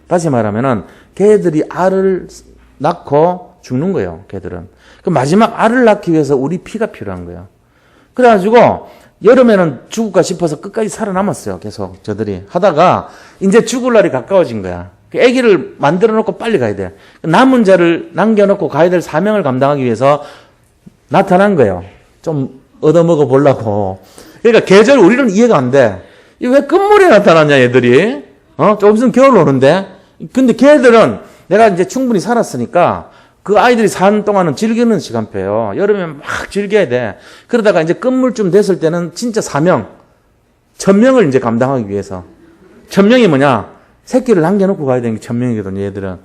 다시 말하면은 걔들이 알을 낳고 죽는 거예요. 걔들은. 그 마지막 알을 낳기 위해서 우리 피가 필요한 거예요. 그래가지고 여름에는 죽을까 싶어서 끝까지 살아남았어요. 계속 저들이 하다가 이제 죽을 날이 가까워진 거야. 아기를 만들어 놓고 빨리 가야 돼. 남은 자를 남겨놓고 가야 될 사명을 감당하기 위해서 나타난 거예요. 좀 얻어먹어 보려고. 그러니까 계절 우리는 이해가 안 돼. 왜 끝물에 나타났냐 얘들이? 좀 있으면 겨울 오는데. 근데 걔들은 내가 이제 충분히 살았으니까 그 아이들이 사는 동안은 즐기는 시간표예요. 여름에 막 즐겨야 돼. 그러다가 이제 끝물쯤 됐을 때는 진짜 사명, 1000명을 이제 감당하기 위해서. 1000명이 뭐냐? 새끼를 남겨놓고 가야 되는 게 1000명이거든요, 얘들은.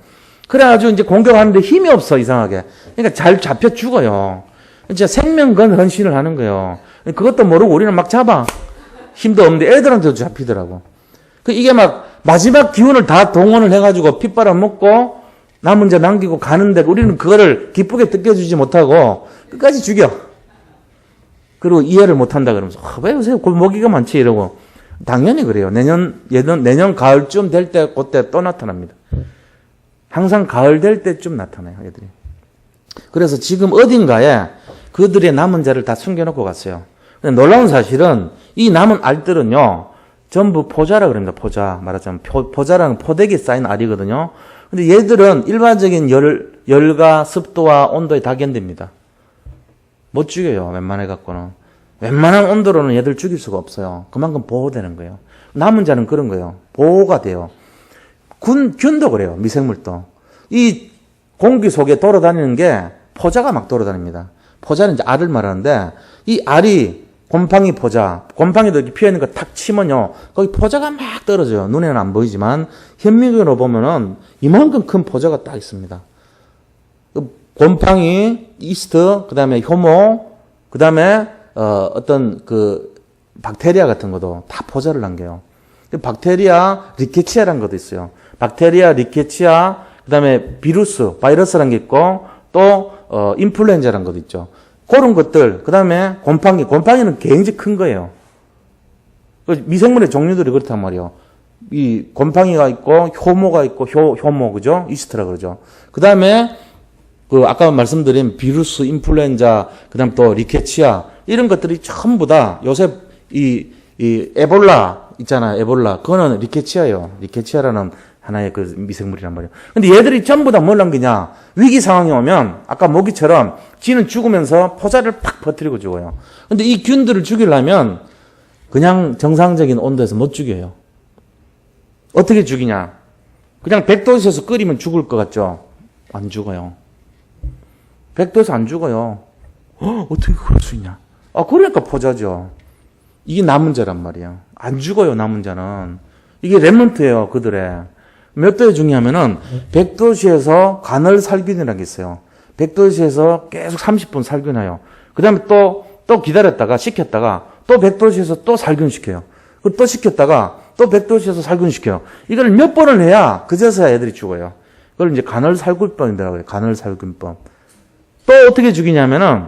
그래가지고 이제 공격하는데 힘이 없어, 이상하게. 그러니까 잘 잡혀 죽어요. 진짜 생명 건 헌신을 하는 거예요. 그것도 모르고 우리는 막 잡아. 힘도 없는데 애들한테도 잡히더라고. 이게 막 마지막 기운을 다 동원을 해가지고 핏바람 먹고 남은 자 남기고 가는데 우리는 그거를 기쁘게 느껴주지 못하고 끝까지 죽여. 그리고 이해를 못한다 그러면서 왜 요새 모기가 많지 이러고. 당연히 그래요. 내년 가을쯤 될 때 그때 또 나타납니다. 항상 가을 될 때쯤 나타나요, 애들이. 그래서 지금 어딘가에 그들의 남은 자를 다 숨겨놓고 갔어요. 근데 놀라운 사실은 이 남은 알들은요, 전부 포자라 그럽니다. 포자. 말하자면 포자라는 포대기에 쌓인 알이거든요. 근데 얘들은 일반적인 열과 습도와 온도에 다 견딥니다. 못 죽여요, 웬만해 갖고는. 웬만한 온도로는 얘들 죽일 수가 없어요. 그만큼 보호되는 거예요. 남은 자는 그런 거예요. 보호가 돼요. 균도 그래요. 미생물도. 이 공기 속에 돌아다니는 게 포자가 막 돌아다닙니다. 포자는 이제 알을 말하는데 이 알이 곰팡이 포자, 곰팡이도 이렇게 피어있는 거 탁 치면요. 거기 포자가 막 떨어져요. 눈에는 안 보이지만 현미경으로 보면은 이만큼 큰 포자가 딱 있습니다. 곰팡이, 이스트, 그 다음에 효모, 그 다음에 어떤 그 박테리아 같은 것도 다 포자를 남겨요. 박테리아 리케치아라는 것도 있어요. 박테리아 리케치아, 그 다음에 바이러스라는 게 있고 또 인플루엔자라는 것도 있죠. 그런 것들, 그 다음에 곰팡이는 굉장히 큰 거예요. 미생물의 종류들이 그렇단 말이에요. 이 곰팡이가 있고 효모가 있고 효모 그죠? 이스트라 그러죠. 그 다음에 그 아까 말씀드린 비루스, 인플루엔자, 그다음 또 리케치아 이런 것들이 전부 다 요새 이 에볼라 있잖아요. 에볼라. 그거는 리케치아예요. 리케치아라는 하나의 그 미생물이란 말이에요. 근데 얘들이 전부 다 뭘 남기냐? 위기 상황이 오면 아까 모기처럼 지는 죽으면서 포자를 팍 퍼뜨리고 죽어요. 근데 이 균들을 죽이려면 그냥 정상적인 온도에서 못 죽여요. 어떻게 죽이냐? 그냥 100도에서 끓이면 죽을 것 같죠? 안 죽어요. 100도에서 안 죽어요. 어떻게 그럴 수 있냐? 그러니까 포자죠. 이게 남은 자란 말이에요. 안 죽어요, 남은 자는. 이게 렘넌트예요, 그들의. 몇 도에 죽냐면은 100도씨에서 간헐 살균이라는 게 있어요. 100도씨에서 계속 30분 살균해요. 그 다음에 또 기다렸다가 식혔다가 또 100도씨에서 또 살균시켜요. 또 식혔다가 또 100도씨에서 살균시켜요. 이걸 몇 번을 해야 그제서야 애들이 죽어요. 그걸 이제 간헐 살균법이라고 해요. 간헐 살균법. 또 어떻게 죽이냐면은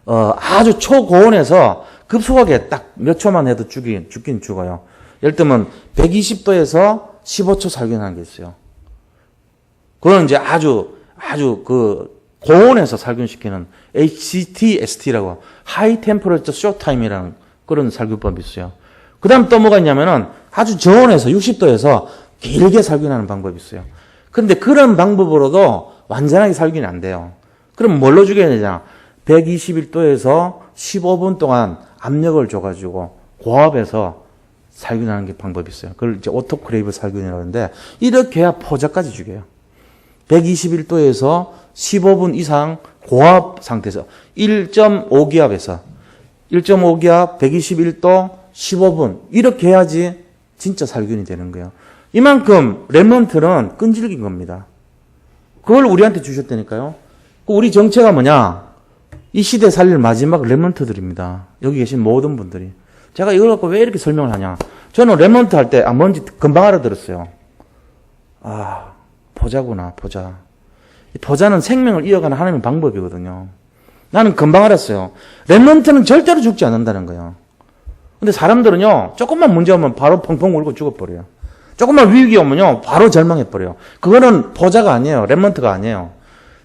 아주 초고온에서 급속하게 딱 몇 초만 해도 죽긴 죽어요. 예를 들면 120도에서 15초 살균하는 게 있어요. 그건 이제 아주 그 고온에서 살균시키는 HTST라고 하이 템퍼러처 쇼 타임이라는 그런 살균법이 있어요. 그 다음 또 뭐가 있냐면은 아주 저온에서 60도에서 길게 살균하는 방법이 있어요. 그런데 그런 방법으로도 완전하게 살균이 안 돼요. 그럼 뭘로 죽여야 되냐? 121도에서 15분 동안 압력을 줘가지고 고압에서 살균하는 게 방법이 있어요. 그걸 이제 오토크레이브 살균이라고 하는데 이렇게 해야 포자까지 죽여요. 121도에서 15분 이상 고압 상태에서 1.5기압에서 1.5기압 121도 15분 이렇게 해야지 진짜 살균이 되는 거예요. 이만큼 렘넌트는 끈질긴 겁니다. 그걸 우리한테 주셨다니까요. 우리 정체가 뭐냐? 이 시대 살릴 마지막 렘넌트들입니다. 여기 계신 모든 분들이. 제가 이걸 갖고 왜 이렇게 설명을 하냐? 저는 렘넌트 할 때 뭔지 금방 알아들었어요. 포자구나, 포자. 이 포자는 생명을 이어가는 하나님의 방법이거든요. 나는 금방 알았어요. 렘넌트는 절대로 죽지 않는다는 거예요. 근데 사람들은요, 조금만 문제 오면 바로 펑펑 울고 죽어버려요. 조금만 위기 오면요, 바로 절망해버려요. 그거는 포자가 아니에요. 렘넌트가 아니에요.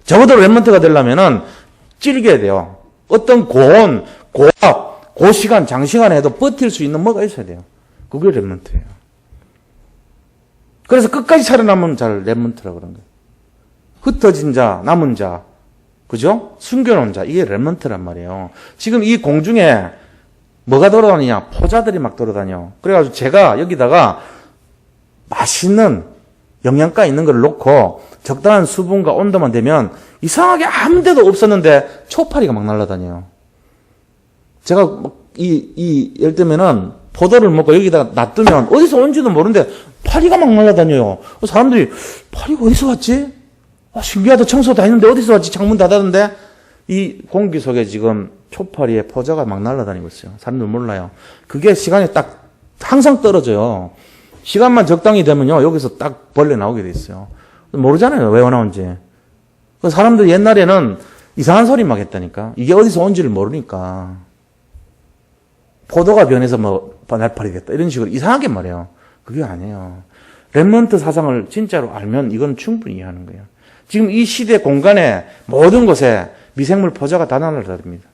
적어도 렘넌트가 되려면은 찔겨야 돼요. 어떤 고온, 고압, 고시간, 장시간에 해도 버틸 수 있는 뭐가 있어야 돼요. 그게 렘넌트예요. 그래서 끝까지 살아남은 자를 렘넌트라고 그러는 거예요. 흩어진 자, 남은 자, 그죠? 숨겨놓은 자, 이게 렘넌트란 말이에요. 지금 이 공중에 뭐가 돌아다니냐? 포자들이 막 돌아다녀. 그래가지고 제가 여기다가 맛있는 영양가 있는 걸 놓고 적당한 수분과 온도만 되면 이상하게 아무 데도 없었는데 초파리가 막 날아다녀요. 제가 예를 들면은 포도를 먹고 여기다가 놔두면 어디서 온지도 모르는데 파리가 막 날아다녀요. 사람들이 파리가 어디서 왔지? 신기하다. 청소 다 했는데 어디서 왔지? 창문 닫았는데 이 공기 속에 지금 초파리에 포자가 막 날아다니고 있어요. 사람들 몰라요. 그게 시간이 딱 항상 떨어져요. 시간만 적당히 되면요. 여기서 딱 벌레 나오게 돼 있어요. 모르잖아요. 왜 나온지. 사람들 옛날에는 이상한 소리 막 했다니까. 이게 어디서 온지를 모르니까. 포도가 변해서 날파리 됐다. 이런 식으로 이상하게 말해요. 그게 아니에요. 렘넌트 사상을 진짜로 알면 이건 충분히 이해하는 거예요. 지금 이 시대 공간에 모든 곳에 미생물 포자가 다 날아다닙니다.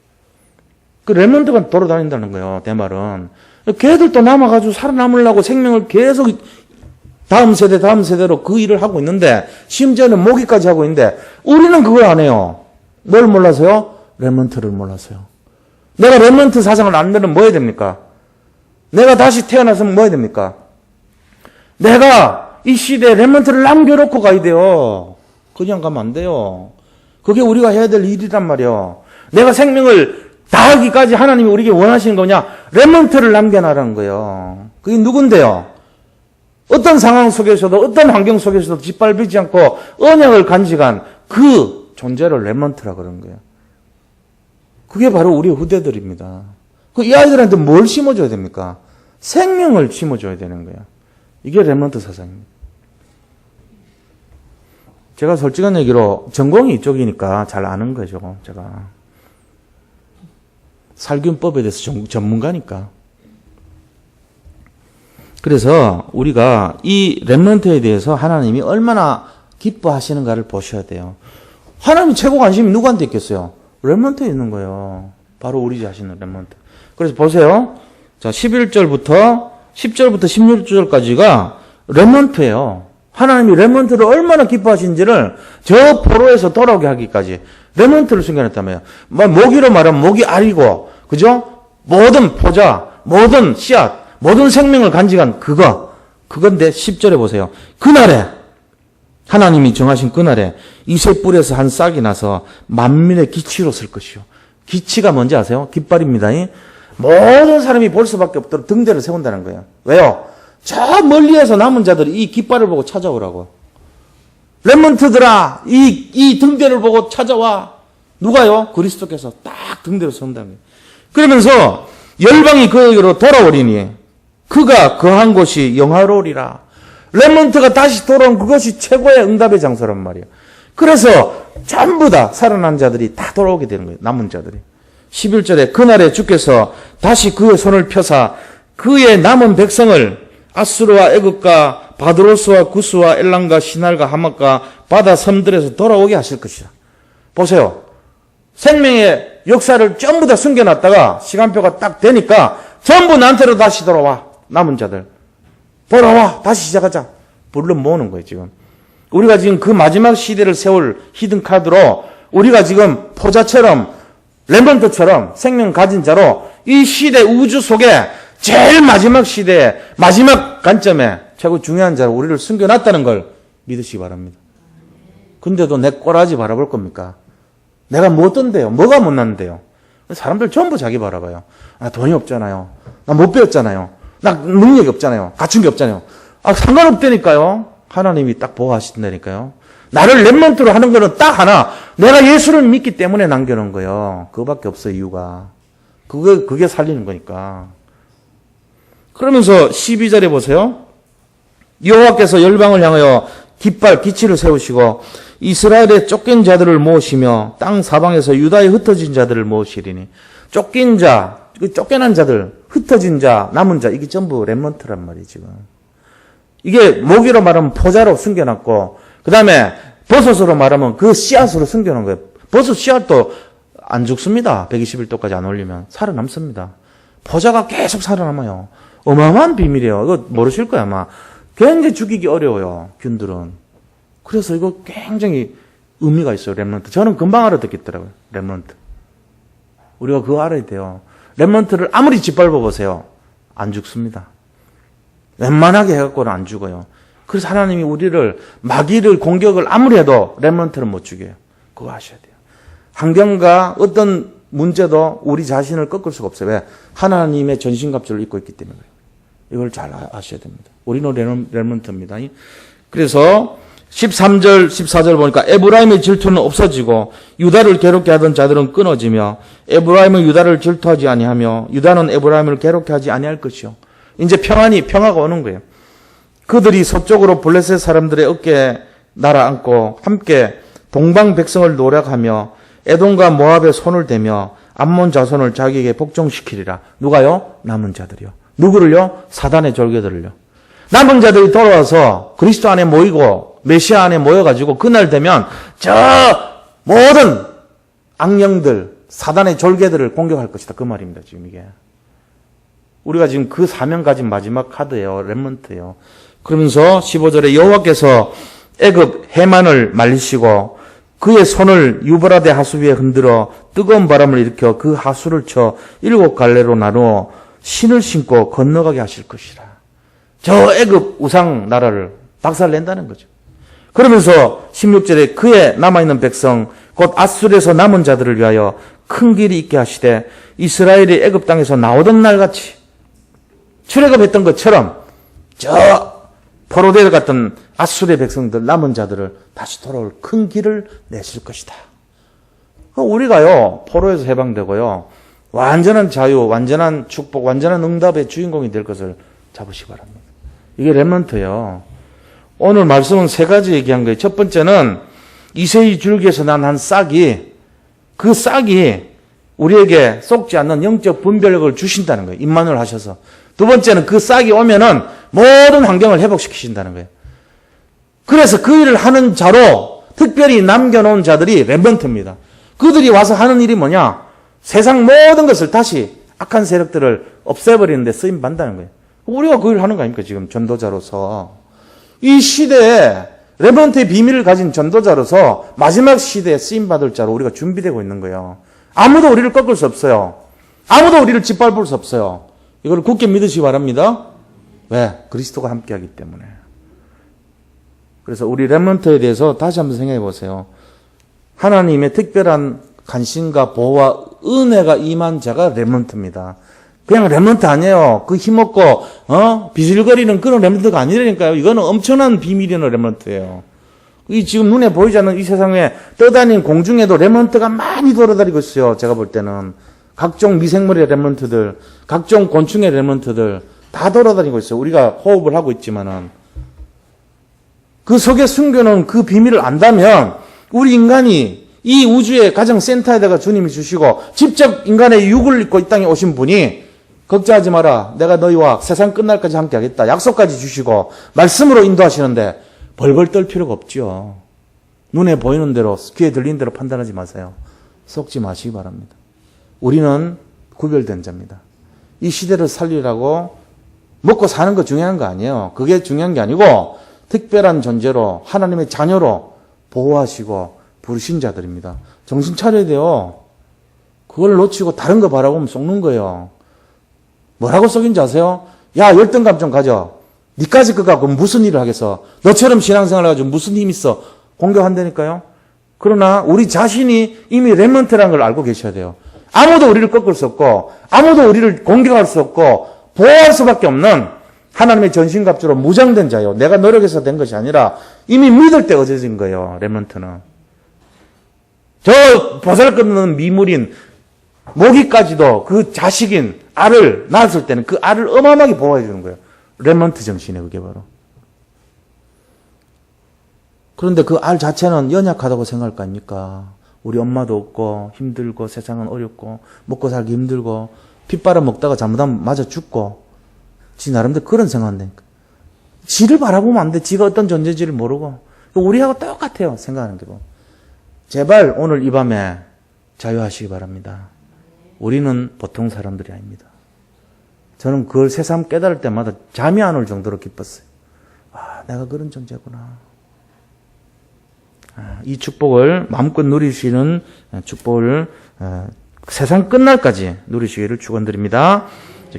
그 렘넌트가 돌아다닌다는 거예요. 내 말은. 걔들도 남아가지고 살아남으려고 생명을 계속 다음 세대로 그 일을 하고 있는데 심지어는 모기까지 하고 있는데 우리는 그걸 안 해요. 뭘 몰라서요? 렘넌트를 몰라서요. 내가 렘넌트 사상을 알면 뭐 해야 됩니까? 내가 다시 태어나서면 뭐 해야 됩니까? 내가 이 시대에 렘넌트를 남겨놓고 가야 돼요. 그냥 가면 안 돼요. 그게 우리가 해야 될 일이란 말이에요. 내가 생명을 다하기까지 하나님이 우리에게 원하시는 거냐? 렘넌트를 남겨놔라는 거예요. 그게 누군데요? 어떤 상황 속에서도 어떤 환경 속에서도 짓밟히지 않고 언약을 간직한 그 존재를 렘넌트라 그런 거예요. 그게 바로 우리 후대들입니다. 이 아이들한테 뭘 심어줘야 됩니까? 생명을 심어줘야 되는 거예요. 이게 렘넌트 사상입니다. 제가 솔직한 얘기로 전공이 이쪽이니까 잘 아는 거죠. 제가 살균법에 대해서 전문가니까. 그래서 우리가 이 렘넌트에 대해서 하나님이 얼마나 기뻐하시는가를 보셔야 돼요. 하나님 최고 관심이 누구한테 있겠어요? 렘넌트에 있는 거예요. 바로 우리 자신은 렘넌트. 그래서 보세요. 자, 11절부터 10절부터 16절까지가 렘넌트예요. 하나님이 렘넌트를 얼마나 기뻐하신지를 저 포로에서 돌아오게 하기까지 렘넌트를 숨겨놨다며요. 모기로 말하면 모기 알이고, 그죠? 모든 포자, 모든 씨앗, 모든 생명을 간직한 그건데 10절에 보세요. 그날에 하나님이 정하신 그날에 이새 뿔에서 한 싹이 나서 만민의 기치로 쓸 것이요. 기치가 뭔지 아세요? 깃발입니다. 모든 사람이 볼 수밖에 없도록 등대를 세운다는 거예요. 왜요? 저 멀리에서 남은 자들이 이 깃발을 보고 찾아오라고. 렘넌트들아, 이 등대를 보고 찾아와. 누가요? 그리스도께서 딱 등대로 세운다는 거예요. 그러면서 열방이 그에게로 돌아오리니 그가 거한 곳이 영화로우리라. 렘넌트가 다시 돌아온 그것이 최고의 응답의 장소란 말이에요. 그래서 전부 다 살아난 자들이 다 돌아오게 되는 거예요. 남은 자들이. 11절에 그날에 주께서 다시 그의 손을 펴사 그의 남은 백성을 아수르와 애굽과 바드로스와 구스와 엘람과 시날과 하맛과 바다 섬들에서 돌아오게 하실 것이다. 보세요. 생명의 역사를 전부 다 숨겨놨다가 시간표가 딱 되니까 전부 나한테로 다시 돌아와. 남은 자들. 돌아와. 다시 시작하자. 불러 모으는 거예요, 지금. 우리가 지금 그 마지막 시대를 세울 히든 카드로 우리가 지금 포자처럼 렘넌트처럼 생명 가진 자로 이 시대 우주 속에 제일 마지막 시대에 마지막 관점에 최고 중요한 자로 우리를 숨겨놨다는 걸 믿으시기 바랍니다. 근데도 내 꼬라지 바라볼 겁니까? 내가 뭐 어떤데요? 뭐가 못났는데요? 사람들 전부 자기 바라봐요. 나 돈이 없잖아요. 나 못 배웠잖아요. 나 능력이 없잖아요. 갖춘 게 없잖아요. 상관없다니까요. 하나님이 딱 보호하신다니까요. 나를 렘넌트로 하는 거는 딱 하나. 내가 예수를 믿기 때문에 남겨놓은 거예요. 그거밖에 없어요, 이유가. 그게 살리는 거니까. 그러면서 12절에 보세요. 여호와께서 열방을 향하여 깃발, 기치를 세우시고 이스라엘의 쫓긴 자들을 모으시며 땅 사방에서 유다에 흩어진 자들을 모으시리니 쫓긴 자, 쫓겨난 자들, 흩어진 자, 남은 자 이게 전부 렘넌트란 말이에요, 지금. 이게 모기로 말하면 포자로 숨겨놨고 그 다음에 버섯으로 말하면 그 씨앗으로 숨겨놓은 거예요. 버섯 씨앗도 안 죽습니다. 121도까지 안 올리면 살아남습니다. 포자가 계속 살아남아요. 어마어마한 비밀이에요. 이거 모르실 거야 아마. 굉장히 죽이기 어려워요, 균들은. 그래서 이거 굉장히 의미가 있어요, 렘넌트. 저는 금방 알아듣겠더라고요, 렘넌트. 우리가 그거 알아야 돼요. 렘넌트를 아무리 짓밟아 보세요. 안 죽습니다. 웬만하게 해갖고는 안 죽어요. 그래서 하나님이 우리를 마귀를 공격을 아무리 해도 렘넌트는 못 죽여요. 그거 아셔야 돼요. 환경과 어떤 문제도 우리 자신을 꺾을 수가 없어요. 왜? 하나님의 전신갑주를 입고 있기 때문에 그래요. 이걸 잘 아셔야 됩니다. 우리는 렘넌트입니다. 그래서 13절, 14절 보니까 에브라임의 질투는 없어지고 유다를 괴롭게 하던 자들은 끊어지며 에브라임은 유다를 질투하지 아니하며 유다는 에브라임을 괴롭게 하지 아니할 것이요. 이제 평화가 오는 거예요. 그들이 서쪽으로 블레셋 사람들의 어깨에 날아앉고 함께 동방 백성을 노력하며 에돔과 모압에 손을 대며 암몬 자손을 자기에게 복종시키리라. 누가요? 남은 자들이요. 누구를요? 사단의 졸개들을요. 남은 자들이 돌아와서 그리스도 안에 모이고 메시아 안에 모여가지고 그날 되면 저 모든 악령들, 사단의 졸개들을 공격할 것이다. 그 말입니다. 지금 이게. 우리가 지금 그 사명 가진 마지막 카드예요. 렘넌트예요. 그러면서 15절에 여호와께서 애굽 해만을 말리시고 그의 손을 유브라데 하수 위에 흔들어 뜨거운 바람을 일으켜 그 하수를 쳐 7갈래로 나누어 신을 신고 건너가게 하실 것이라. 저 애굽 우상 나라를 박살낸다는 거죠. 그러면서 16절에 그의 남아있는 백성 곧 아수르에서 남은 자들을 위하여 큰 길이 있게 하시되 이스라엘이 애굽 땅에서 나오던 날같이 출애굽했던 것처럼 저 포로되어 갔던 아수르의 백성들 남은 자들을 다시 돌아올 큰 길을 내실 것이다. 우리가요 포로에서 해방되고요 완전한 자유, 완전한 축복, 완전한 응답의 주인공이 될 것을 잡으시기 바랍니다. 이게 렘넌트예요. 오늘 말씀은 세 가지 얘기한 거예요. 첫 번째는 이새의 줄기에서 난 한 싹이 그 싹이 우리에게 썩지 않는 영적 분별력을 주신다는 거예요. 임마누엘 하셔서. 두 번째는 그 싹이 오면은 모든 환경을 회복시키신다는 거예요. 그래서 그 일을 하는 자로 특별히 남겨놓은 자들이 렘넌트입니다. 그들이 와서 하는 일이 뭐냐? 세상 모든 것을 다시 악한 세력들을 없애버리는 데 쓰임 받는다는 거예요. 우리가 그 일을 하는 거 아닙니까? 지금 전도자로서. 이 시대에 렘넌트의 비밀을 가진 전도자로서 마지막 시대에 쓰임받을 자로 우리가 준비되고 있는 거예요. 아무도 우리를 꺾을 수 없어요. 아무도 우리를 짓밟을 수 없어요. 이걸 굳게 믿으시기 바랍니다. 왜? 그리스도가 함께하기 때문에. 그래서 우리 렘넌트에 대해서 다시 한번 생각해 보세요. 하나님의 특별한 관심과 보호와 은혜가 임한 자가 렘넌트입니다. 그냥 렘넌트 아니에요. 그 힘없고 비실거리는 그런 렘넌트가 아니라니까요. 이거는 엄청난 비밀 있는 렘넌트예요. 이 지금 눈에 보이지 않는 이 세상에 떠다니는 공중에도 렘넌트가 많이 돌아다니고 있어요. 제가 볼 때는 각종 미생물의 렘넌트들, 각종 곤충의 렘넌트들 다 돌아다니고 있어요. 우리가 호흡을 하고 있지만은 그 속에 숨겨놓은 그 비밀을 안다면 우리 인간이 이 우주의 가장 센터에다가 주님이 주시고 직접 인간의 육을 입고 이 땅에 오신 분이 걱정하지 마라. 내가 너희와 세상 끝날까지 함께 하겠다. 약속까지 주시고 말씀으로 인도하시는데 벌벌 떨 필요가 없죠. 눈에 보이는 대로 귀에 들리는 대로 판단하지 마세요. 속지 마시기 바랍니다. 우리는 구별된 자입니다. 이 시대를 살리라고 먹고 사는 거 중요한 거 아니에요. 그게 중요한 게 아니고 특별한 존재로 하나님의 자녀로 보호하시고 부르신 자들입니다. 정신 차려야 돼요. 그걸 놓치고 다른 거 바라보면 속는 거예요. 뭐라고 속인지 아세요? 야, 열등감 좀 가져. 니까지 거 갖고 무슨 일을 하겠어. 너처럼 신앙생활 해가지고 무슨 힘 있어. 공격한다니까요. 그러나 우리 자신이 이미 렘넌트라는 걸 알고 계셔야 돼요. 아무도 우리를 꺾을 수 없고 아무도 우리를 공격할 수 없고 보호할 수밖에 없는 하나님의 전신갑주로 무장된 자요. 내가 노력해서 된 것이 아니라 이미 믿을 때 얻어진 거예요. 렘넌트는. 저 보살것없는 미물인 모기까지도 그 자식인 알을 낳았을 때는 그 알을 어마어마하게 보호해 주는 거예요. 렘넌트 정신이에요. 그게 바로. 그런데 그 알 자체는 연약하다고 생각할 거 아닙니까? 우리 엄마도 없고 힘들고 세상은 어렵고 먹고 살기 힘들고 핏바람 먹다가 잘못하면 맞아 죽고 지 나름대로 그런 생각한다니까. 지를 바라보면 안 돼. 지가 어떤 존재인지를 모르고. 우리하고 똑같아요. 생각하는 게. 제발 오늘 이 밤에 자유하시기 바랍니다. 우리는 보통 사람들이 아닙니다. 저는 그걸 새삼 깨달을 때마다 잠이 안 올 정도로 기뻤어요. 아, 내가 그런 존재구나. 이 축복을 마음껏 누리시는 축복을 세상 끝날까지 누리시기를 축원드립니다.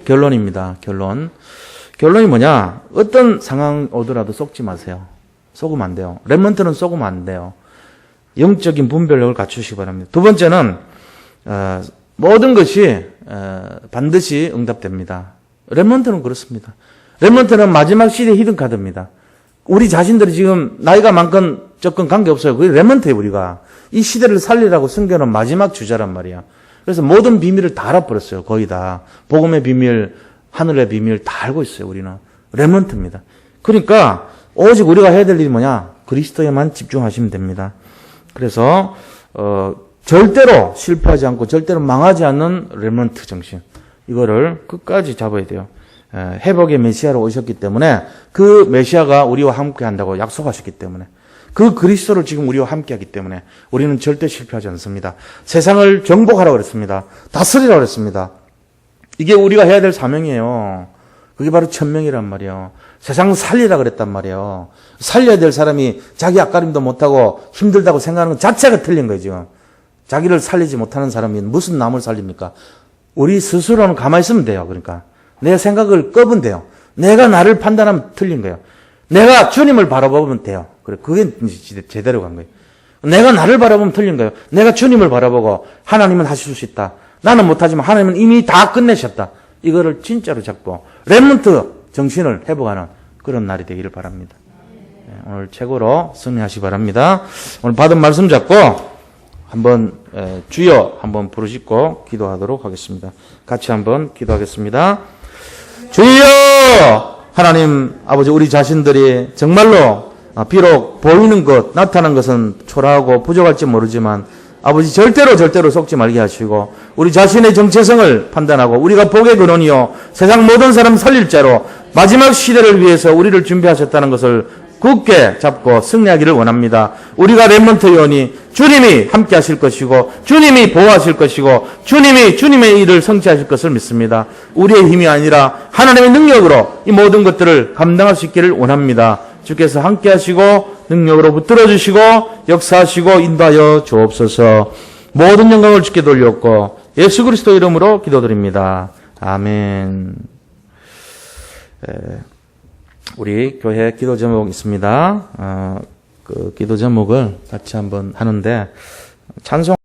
결론입니다. 결론이 뭐냐? 어떤 상황 오더라도 속지 마세요. 속으면 안 돼요. 렘넌트는 속으면 안 돼요. 영적인 분별력을 갖추시기 바랍니다. 두 번째는 모든 것이 반드시 응답됩니다. 렘넌트는 그렇습니다. 렘넌트는 마지막 시대의 히든카드입니다. 우리 자신들이 지금 나이가 많건 적건 관계없어요. 그게 렘넌트예요. 우리가. 이 시대를 살리라고 숨겨놓은 마지막 주자란 말이야. 그래서 모든 비밀을 다 알아버렸어요. 거의 다. 복음의 비밀, 하늘의 비밀 다 알고 있어요. 우리는. 렘넌트입니다. 그러니까 오직 우리가 해야 될 일이 뭐냐? 그리스도에만 집중하시면 됩니다. 그래서 절대로 실패하지 않고 절대로 망하지 않는 렘넌트 정신. 이거를 끝까지 잡아야 돼요. 회복의 메시아로 오셨기 때문에 그 메시아가 우리와 함께 한다고 약속하셨기 때문에 그 그리스도를 지금 우리와 함께 하기 때문에 우리는 절대 실패하지 않습니다. 세상을 정복하라고 그랬습니다. 다스리라고 그랬습니다. 이게 우리가 해야 될 사명이에요. 그게 바로 천명이란 말이에요. 세상 살리라 그랬단 말이에요. 살려야 될 사람이 자기 앞가림도 못하고 힘들다고 생각하는 것 자체가 틀린 거예요. 지금. 자기를 살리지 못하는 사람이 무슨 남을 살립니까? 우리 스스로는 가만히 있으면 돼요. 그러니까 내 생각을 꺼면 돼요. 내가 나를 판단하면 틀린 거예요. 내가 주님을 바라보면 돼요. 그래, 그게 제대로 간 거예요. 내가 나를 바라보면 틀린 거예요. 내가 주님을 바라보고 하나님은 하실 수 있다. 나는 못하지만 하나님은 이미 다 끝내셨다. 이거를 진짜로 잡고 렘넌트 정신을 회복하는 그런 날이 되기를 바랍니다. 오늘 최고로 승리하시기 바랍니다. 오늘 받은 말씀 잡고 한번 주여 한번 부르시고 기도하도록 하겠습니다. 같이 한번 기도하겠습니다. 주여! 하나님 아버지, 우리 자신들이 정말로 비록 보이는 것, 나타난 것은 초라하고 부족할지 모르지만 아버지 절대로 속지 말게 하시고 우리 자신의 정체성을 판단하고 우리가 복의 근원이요 세상 모든 사람 살릴 자로 마지막 시대를 위해서 우리를 준비하셨다는 것을 굳게 잡고 승리하기를 원합니다. 우리가 렘넌트 의원이 주님이 함께 하실 것이고 주님이 보호하실 것이고 주님이 주님의 일을 성취하실 것을 믿습니다. 우리의 힘이 아니라 하나님의 능력으로 이 모든 것들을 감당할 수 있기를 원합니다. 주께서 함께 하시고 능력으로 붙들어 주시고 역사하시고 인도하여 주옵소서. 모든 영광을 주께 돌렸고 예수 그리스도 이름으로 기도드립니다. 아멘. 우리 교회 기도 제목 있습니다. 그 기도 제목을 같이 한번 하는데 찬송